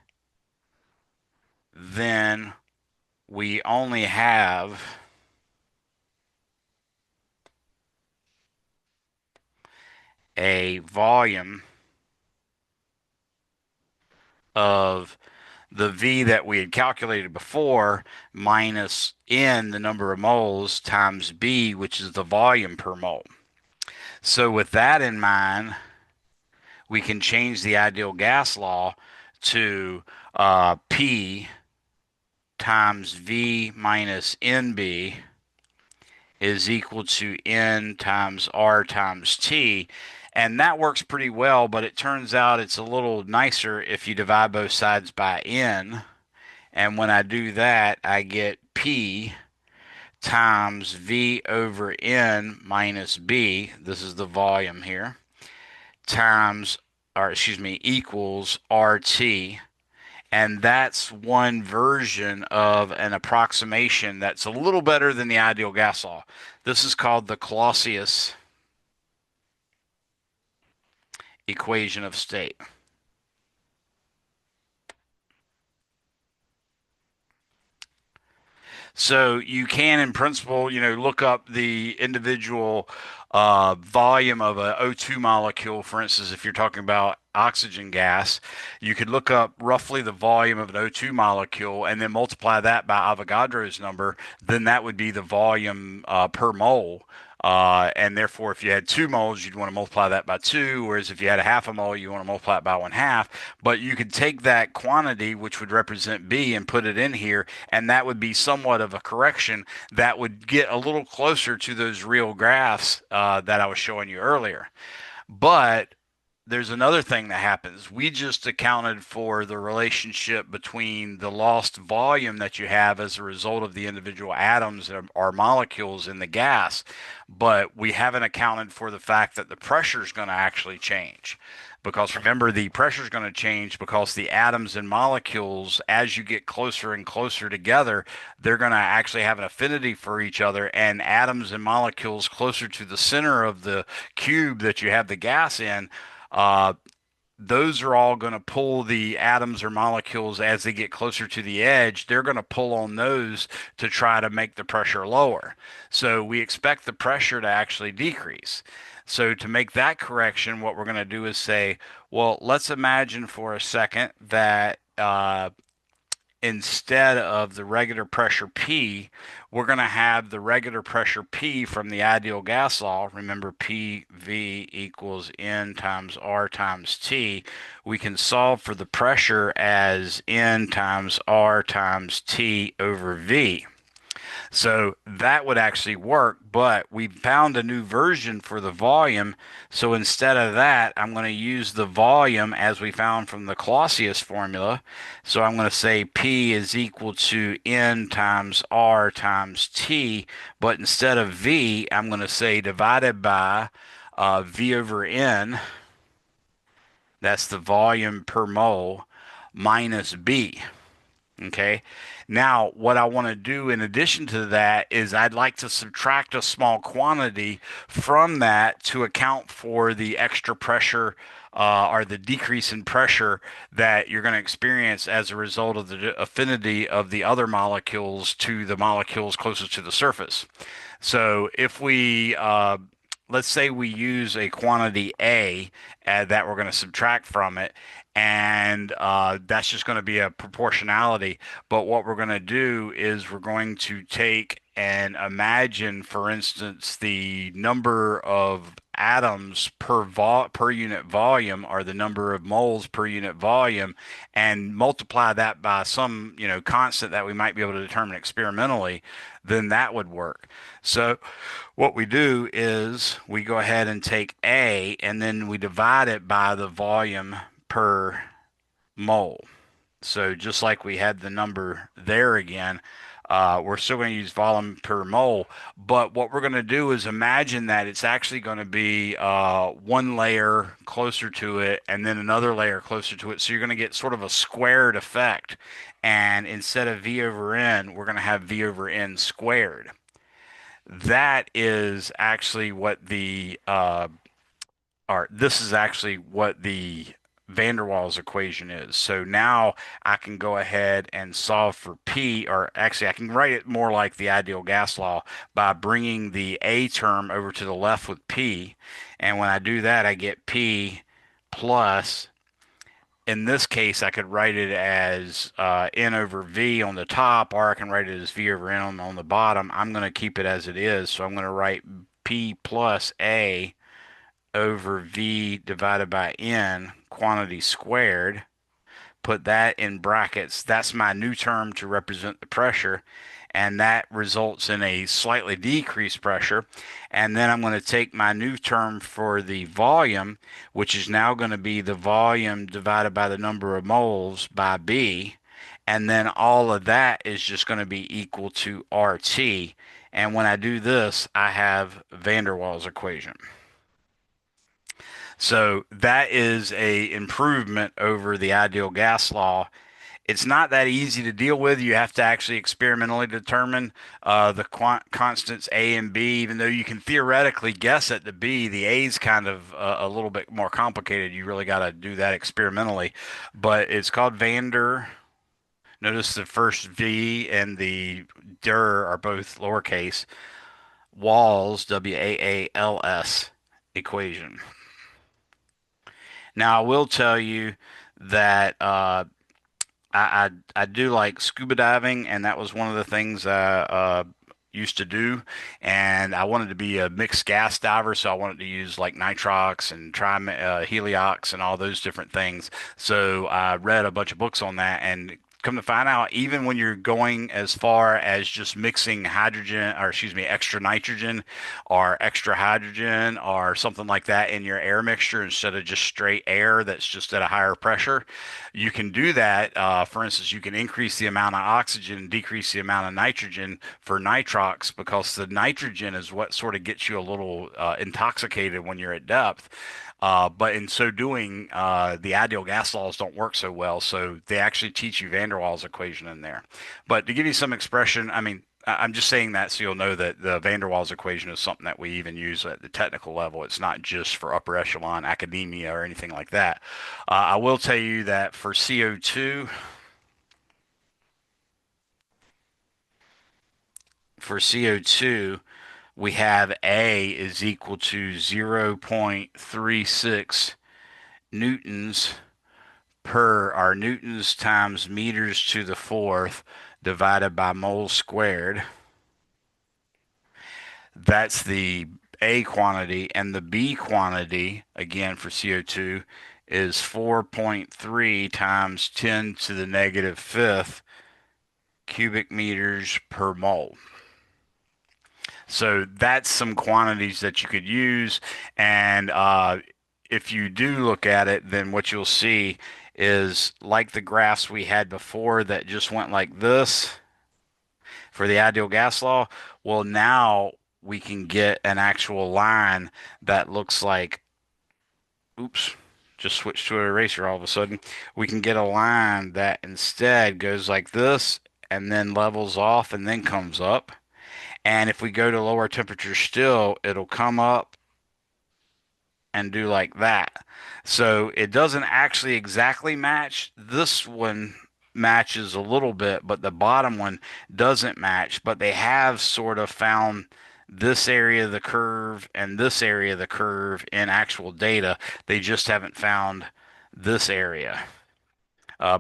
then we only have a volume of the V that we had calculated before minus N, the number of moles, times B, which is the volume per mole. So with that in mind, we can change the ideal gas law to P times V minus NB is equal to N times R times T. And that works pretty well, but it turns out it's a little nicer if you divide both sides by N. And when I do that, I get P times V over N minus B. This is the volume here. Times, or excuse me, equals RT. And that's one version of an approximation that's a little better than the ideal gas law. This is called the Clausius equation of state. So you can, in principle, look up the individual volume of a O2 molecule. For instance, if you're talking about oxygen gas, you could look up roughly the volume of an O2 molecule and then multiply that by Avogadro's number. Then that would be the volume per mole. And therefore, if you had 2 moles, you'd want to multiply that by 2, whereas if you had a half a mole, you want to multiply it by 1/2. But you could take that quantity, which would represent B, and put it in here, and that would be somewhat of a correction that would get a little closer to those real graphs that I was showing you earlier. But there's another thing that happens. We just accounted for the relationship between the lost volume that you have as a result of the individual atoms or molecules in the gas, but we haven't accounted for the fact that the pressure is going to actually change. Because remember, the pressure is going to change because the atoms and molecules, as you get closer and closer together, they're going to actually have an affinity for each other. And atoms and molecules closer to the center of the cube that you have the gas in, uh, those are all going to pull the atoms or molecules as they get closer to the edge. They're going to pull on those to try to make the pressure lower. So we expect the pressure to actually decrease. So to make that correction, what we're going to do is say, well, let's imagine for a second that instead of the regular pressure P, we're going to have the regular pressure P from the ideal gas law. Remember, PV equals N times R times T. We can solve for the pressure as N times R times T over V. So that would actually work, but we found a new version for the volume. So instead of that, I'm going to use the volume as we found from the Clausius formula. So I'm going to say P is equal to N times R times T, but instead of V, I'm going to say divided by V over N, that's the volume per mole, minus B. Okay. Now, what I want to do in addition to that is I'd like to subtract a small quantity from that to account for the extra pressure or the decrease in pressure that you're going to experience as a result of the affinity of the other molecules to the molecules closest to the surface. So if we let's say we use a quantity A that we're going to subtract from it, and that's just going to be a proportionality. But what we're going to do is we're going to take and imagine, for instance, the number of atoms per unit volume, or the number of moles per unit volume, and multiply that by some constant that we might be able to determine experimentally. Then that would work. So what we do is we go ahead and take A and then we divide it by the volume per mole. So just like we had the number there again, we're still going to use volume per mole. But what we're going to do is imagine that it's actually going to be one layer closer to it and then another layer closer to it. So you're going to get sort of a squared effect. And instead of V over N, we're going to have V over N squared. That is actually what the or this is actually what the van der Waals equation is. So now I can go ahead and solve for P, or actually I can write it more like the ideal gas law by bringing the A term over to the left with P. And when I do that, I get P plus, in this case, I could write it as N over V on the top, or I can write it as V over N on the bottom. I'm going to keep it as it is. So I'm going to write P plus A over V divided by N, quantity squared. Put that in brackets. That's my new term to represent the pressure. And that results in a slightly decreased pressure. And then I'm going to take my new term for the volume, which is now going to be the volume divided by the number of moles by B. And then all of that is just going to be equal to RT. And when I do this, I have van der Waals equation. So that is a improvement over the ideal gas law. It's not that easy to deal with. You have to actually experimentally determine the constants A and B, even though you can theoretically guess at the B. The A is kind of a little bit more complicated. You really got to do that experimentally. But it's called Vander. Notice the first V and the der are both lowercase. Waals, Waals equation. Now, I will tell you that I do like scuba diving, and that was one of the things I used to do. And I wanted to be a mixed gas diver, so I wanted to use like nitrox and try heliox and all those different things. So I read a bunch of books on that, and come to find out, even when you're going as far as just mixing hydrogen, or excuse me, extra nitrogen or extra hydrogen or something like that in your air mixture instead of just straight air that's just at a higher pressure, you can do that. For instance, you can increase the amount of oxygen, decrease the amount of nitrogen for nitrox, because the nitrogen is what sort of gets you a little intoxicated when you're at depth. But in so doing, the ideal gas laws don't work so well. So they actually teach you van der Waals equation in there. But to give you some expression, I mean, I'm just saying that so you'll know that the van der Waals equation is something that we even use at the technical level. It's not just for upper echelon academia or anything like that. I will tell you that for CO2, we have A is equal to 0.36 newtons per our newtons times meters to the fourth divided by moles squared. That's the A quantity. And the B quantity, again for CO2, is 4.3 times 10 to the negative fifth cubic meters per mole. So that's some quantities that you could use. And if you do look at it, then what you'll see is like the graphs we had before that just went like this for the ideal gas law. Well, now we can get an actual line that looks like, oops, just switched to an eraser all of a sudden. We can get a line that instead goes like this and then levels off and then comes up. And if we go to lower temperatures still, it'll come up and do like that. So it doesn't actually exactly match. This one matches a little bit, but the bottom one doesn't match. But they have sort of found this area of the curve and this area of the curve in actual data. They just haven't found this area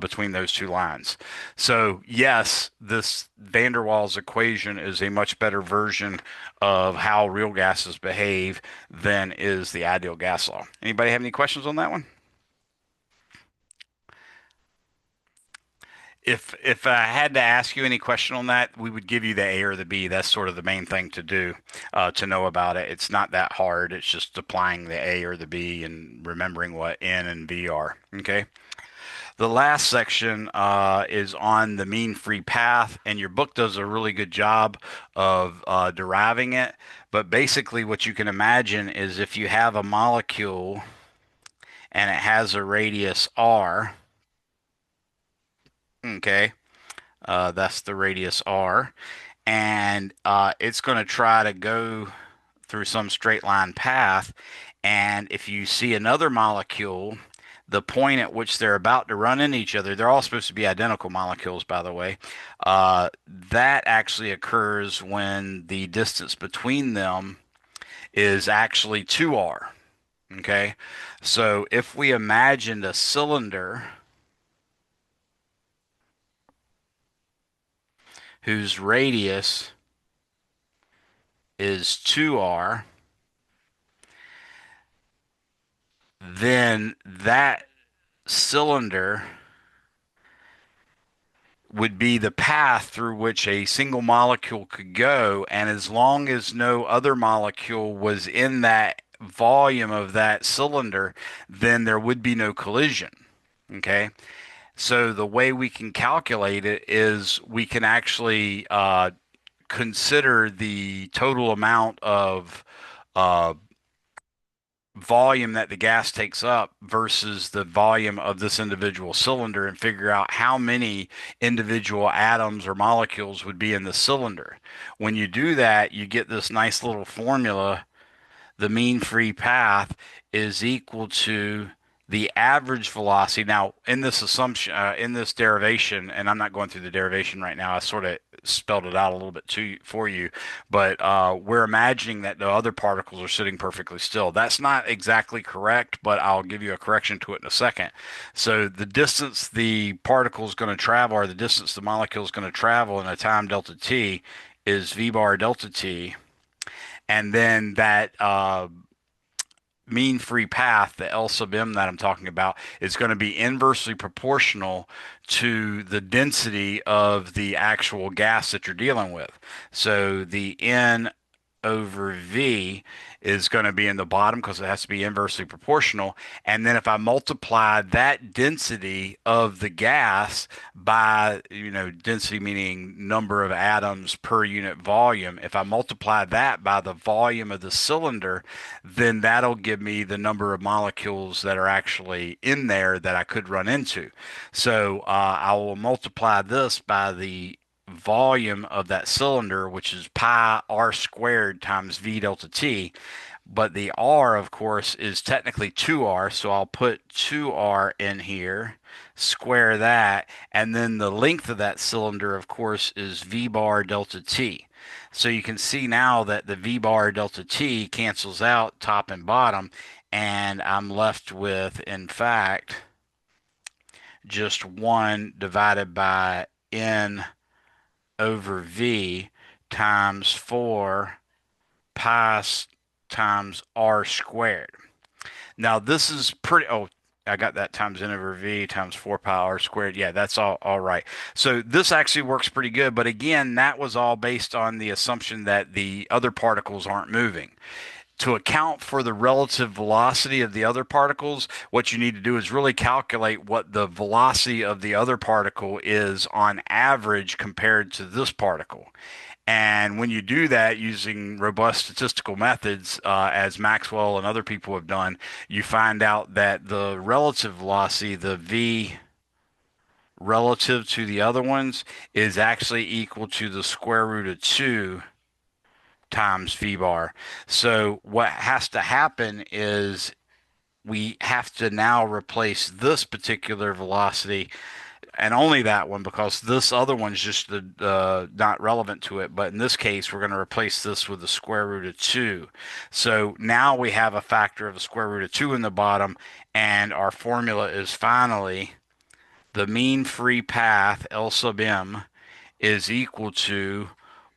between those two lines. So yes, this van der Waals equation is a much better version of how real gases behave than is the ideal gas law. Anybody have any questions on that one? If I had to ask you any question on that, we would give you the A or the B. That's sort of the main thing to do to know about it. It's not that hard. It's just applying the A or the B and remembering what N and V are. Okay. The last section is on the mean free path, and your book does a really good job of deriving it. But basically, what you can imagine is if you have a molecule and it has a radius r, okay, that's the radius r, and it's going to try to go through some straight line path. And if you see another molecule, the point at which they're about to run into each other, they're all supposed to be identical molecules, by the way. That actually occurs when the distance between them is actually 2r. Okay. So if we imagined a cylinder whose radius is 2r, then that cylinder would be the path through which a single molecule could go. And as long as no other molecule was in that volume of that cylinder, then there would be no collision. Okay. So the way we can calculate it is we can actually consider the total amount of uh, volume that the gas takes up versus the volume of this individual cylinder and figure out how many individual atoms or molecules would be in the cylinder. When you do that, you get this nice little formula. The mean free path is equal to the average velocity. Now, in this assumption, in this derivation, and I'm not going through the derivation right now, I sort of spelled it out a little bit for you, but we're imagining that the other particles are sitting perfectly still. That's not exactly correct, but I'll give you a correction to it in a second. So the distance the particle is going to travel, or the distance the molecule is going to travel in a time delta t, is v bar delta t, and then that mean free path, the L sub m that I'm talking about, is going to be inversely proportional to the density of the actual gas that you're dealing with. So the N over V is going to be in the bottom because it has to be inversely proportional. And then if I multiply that density of the gas by, density meaning number of atoms per unit volume, if I multiply that by the volume of the cylinder, then that'll give me the number of molecules that are actually in there that I could run into. So I will multiply this by the volume of that cylinder, which is pi r squared times v delta t. But the r, of course, is technically 2r, so I'll put 2r in here, square that, and then the length of that cylinder, of course, is v bar delta t. So you can see now that the v bar delta t cancels out top and bottom, and I'm left with, in fact, just 1 divided by n over v times 4 pi times r squared. Now this is pretty, oh, I got that times n over v times 4 pi r squared. Yeah, that's all right. So this actually works pretty good. But again, that was all based on the assumption that the other particles aren't moving. To account for the relative velocity of the other particles, what you need to do is really calculate what the velocity of the other particle is on average compared to this particle. And when you do that using robust statistical methods, as Maxwell and other people have done, you find out that the relative velocity, the v relative to the other ones, is actually equal to the square root of 2 times v bar. So what has to happen is we have to now replace this particular velocity and only that one because this other one's just not relevant to it. But in this case, we're going to replace this with the square root of 2. So now we have a factor of the square root of 2 in the bottom, and our formula is finally the mean free path, L sub m, is equal to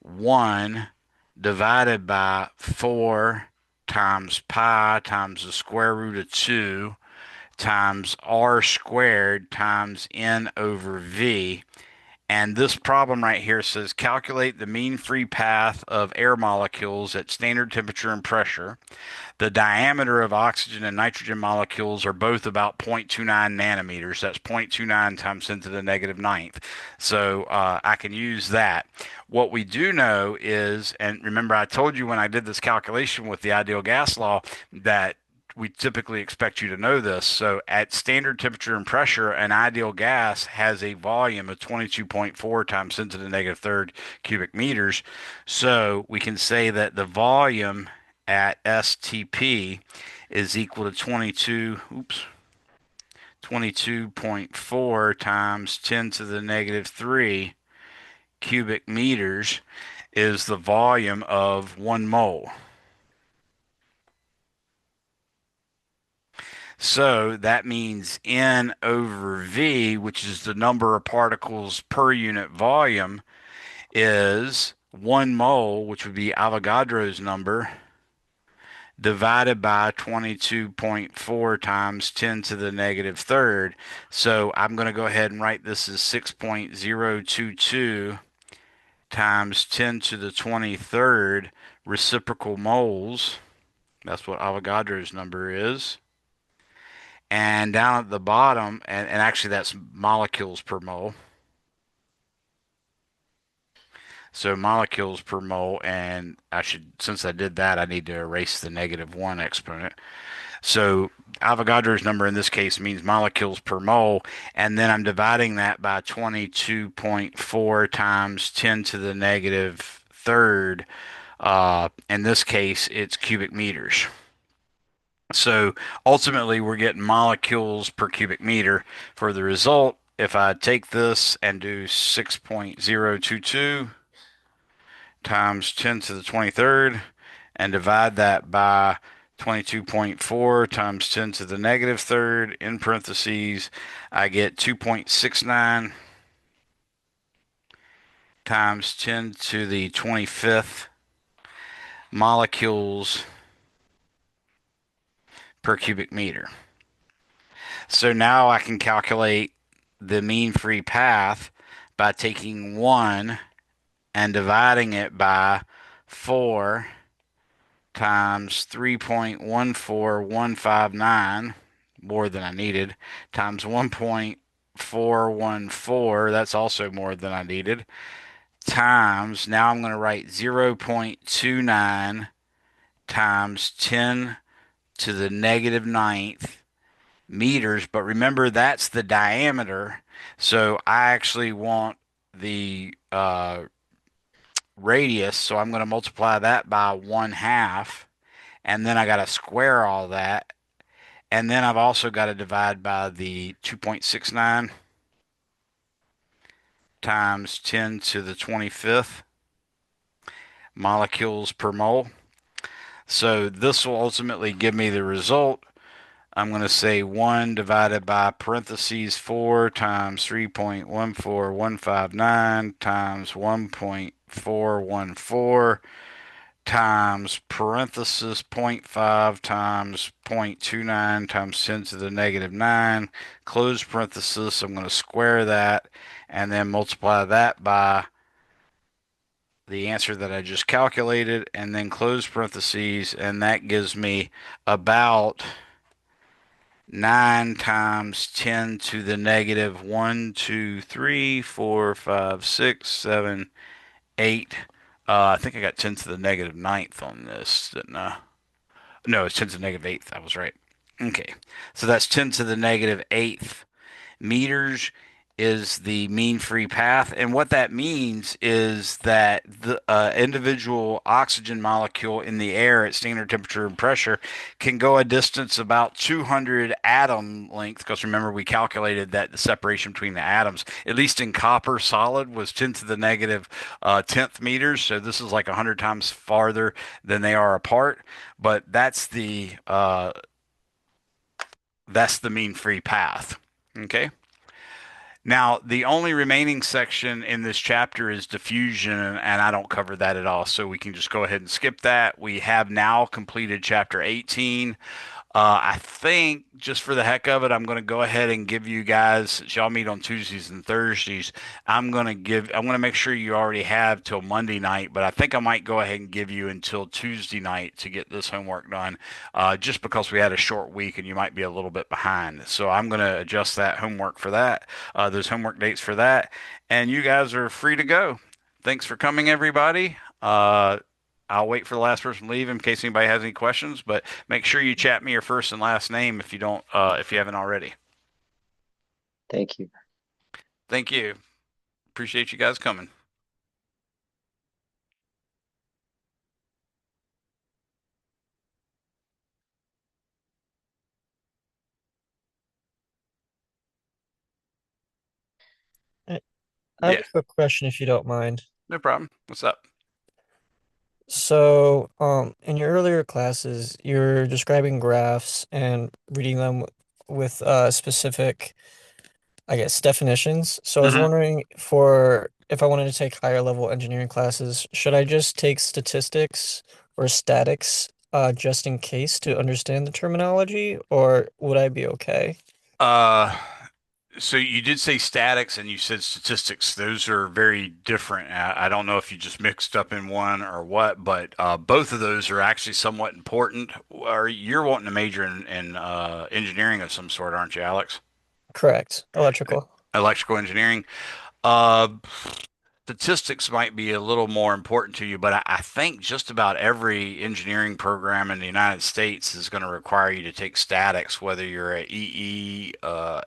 1 divided by 4 times pi times the square root of 2 times r squared times n over v. And this problem right here says calculate the mean free path of air molecules at standard temperature and pressure. The diameter of oxygen and nitrogen molecules are both about 0.29 nanometers. That's 0.29 times 10 to the negative ninth. So I can use that. What we do know is, and remember I told you when I did this calculation with the ideal gas law that we typically expect you to know this. So at standard temperature and pressure, an ideal gas has a volume of 22.4 times 10 to the negative third cubic meters. So we can say that the volume at STP is equal to 22.4 times 10 to the negative 3 cubic meters is the volume of 1 mole. So that means N over V, which is the number of particles per unit volume, is 1 mole, which would be Avogadro's number, divided by 22.4 times 10 to the negative third. So I'm going to go ahead and write this as 6.022 times 10 to the 23rd reciprocal moles. That's what Avogadro's number is. And down at the bottom, and actually that's molecules per mole. So molecules per mole, and since I did that, I need to erase the -1 exponent. So Avogadro's number in this case means molecules per mole, and then I'm dividing that by 22.4 times 10 to the negative third. In this case, it's cubic meters. So ultimately, we're getting molecules per cubic meter. For the result, if I take this and do 6.022 times 10 to the 23rd and divide that by 22.4 times 10 to the negative third in parentheses, I get 2.69 times 10 to the 25th molecules per cubic meter. So now I can calculate the mean free path by taking 1 and dividing it by 4 times 3.14159, more than I needed, times 1.414, that's also more than I needed, times, now I'm going to write 0.29 times 10 to the negative ninth meters, but remember that's the diameter. So I actually want the
uh, radius, so I'm going to multiply that by 1/2, and then I got to square all that, and then I've also got to divide by the 2.69 times 10 to the 25th molecules per mole. So this will ultimately give me the result. I'm going to say 1 divided by parentheses 4 times 3.14159 times 1.414 times parenthesis zero point 0.5 times 0.29 times 10 to the negative 9, close parenthesis. I'm going to square that and then multiply that by the answer that I just calculated and then close parentheses, and that gives me about 9 times 10 to the negative 1, 2, 3, 4, 5, 6, 7, 8. I think I got 10 to the negative ninth on this, didn't I? No, it's 10 to the negative eighth. I was right. Okay. So that's 10 to the negative eighth meters is the mean free path. And what that means is that the individual oxygen molecule in the air at standard temperature and pressure can go a distance about 200 atom length. Because remember, we calculated that the separation between the atoms, at least in copper solid, was 10 to the negative 10th meters. So this is like 100 times farther than they are apart. But that's the mean free path. Okay. Now, the only remaining section in this chapter is diffusion, and I don't cover that at all, so we can just go ahead and skip that. We have now completed chapter 18. I think just for the heck of it, I'm going to go ahead and give you guys, since y'all meet on Tuesdays and Thursdays, I'm going to make sure you already have till Monday night, but I think I might go ahead and give you until Tuesday night to get this homework done, just because we had a short week and you might be a little bit behind. So I'm going to adjust that homework for that, those homework dates for that, and you guys are free to go. Thanks for coming, everybody. I'll wait for the last person to leave in case anybody has any questions, but make sure you chat me your first and last name if you haven't already.
Thank you.
Thank you. Appreciate you guys coming.
I I have
Yeah,
a quick question if you don't mind.
no problem. What's up?
So, in your earlier classes, you're describing graphs and reading them with specific, I guess, definitions. So I was
hmm
wondering for if I wanted to take higher level engineering classes, should I just take statistics or statics, just in case to understand the terminology, or would I be okay?
Uh, so you did say statics and you said statistics. Those are very different. I don't know if you just mixed up in one or what, but both of those are actually somewhat important. Or you're wanting to major in engineering of some sort, aren't you, Alex?
Correct. Electrical.
Electrical engineering. Uh, Statistics might be a little more important to you, but I think just about every engineering program in the United States is going to require you to take statics, whether you're a EE,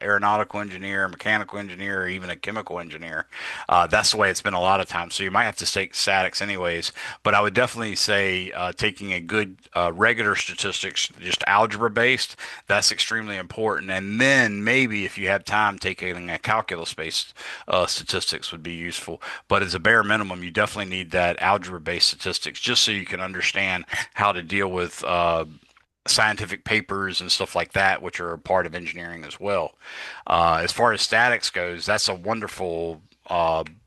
aeronautical engineer, mechanical engineer, or even a chemical engineer. That's the way it's been a lot of times. So you might have to take statics anyways. But I would definitely say taking a good regular statistics, just algebra based, that's extremely important. And then maybe if you have time, taking a calculus based statistics would be useful. But as a bare minimum, you definitely need that algebra-based statistics just so you can understand how to deal with scientific papers and stuff like that, which are a part of engineering as well. As far as statics goes, that's a wonderful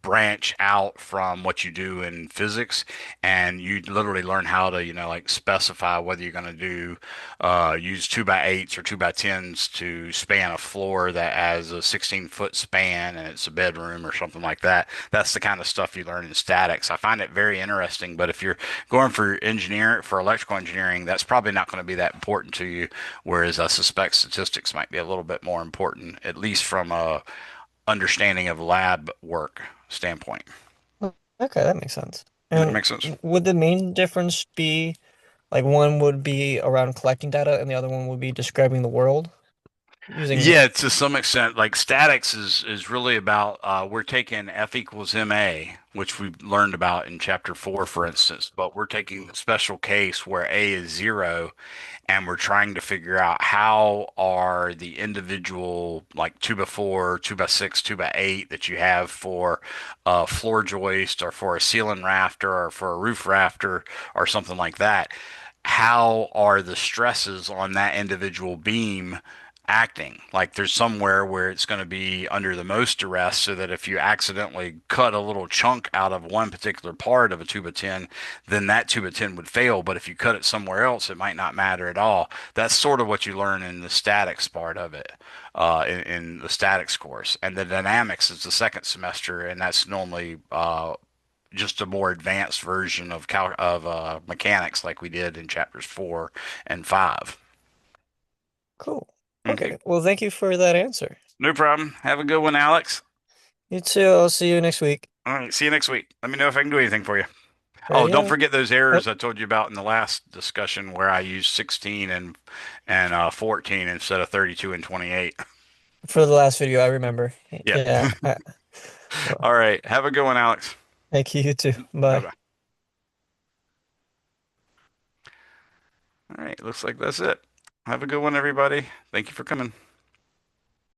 branch out from what you do in physics, and you literally learn how to, like specify whether you're going to do use 2x8s or 2x10s to span a floor that has a 16-foot span and it's a bedroom or something like that. That's the kind of stuff you learn in statics. I find it very interesting, but if you're going for electrical engineering, that's probably not going to be that important to you. Whereas I suspect statistics might be a little bit more important, at least from a understanding of lab work standpoint.
Oh, okay, that makes sense.
Does that
And
make sense?
would the main difference be like one would be around collecting data and the other one would be describing the world? using
Yeah, to some extent, like statics is really about we're taking F equals ma, which we've learned about in chapter 4, for instance, but we're taking the special case where a is 0, and we're trying to figure out how are the individual like 2 by 4, 2 by 6, 2 by 8 that you have for a floor joist or for a ceiling rafter or for a roof rafter or something like that. How are the stresses on that individual beam acting? Like there's somewhere where it's going to be under the most duress, so that if you accidentally cut a little chunk out of one particular part of a 2 by 10, then that 2 by 10 would fail. But if you cut it somewhere else, it might not matter at all. That's sort of what you learn in the statics part of it, in the statics course. And the dynamics is the second semester, and that's normally just a more advanced version of mechanics, like we did in chapters 4 and 5.
Cool.
Okay,
Okay. Well, thank you for that answer.
no problem. Have a good one, Alex.
You too. I'll see you next week.
All right, see you next week. Let me know if I can do anything for you. Oh, don't
Yeah.
forget those
Oh,
errors I told you about in the last discussion where I used 16 and 14 instead of 32 and 28.
for the last video, I remember.
Yeah.
Yeah. Well,
All right. Have a good one, Alex.
thank you. You too.
Bye
Bye.
bye. All right. Looks like that's it. Have a good one, everybody. Thank you for coming.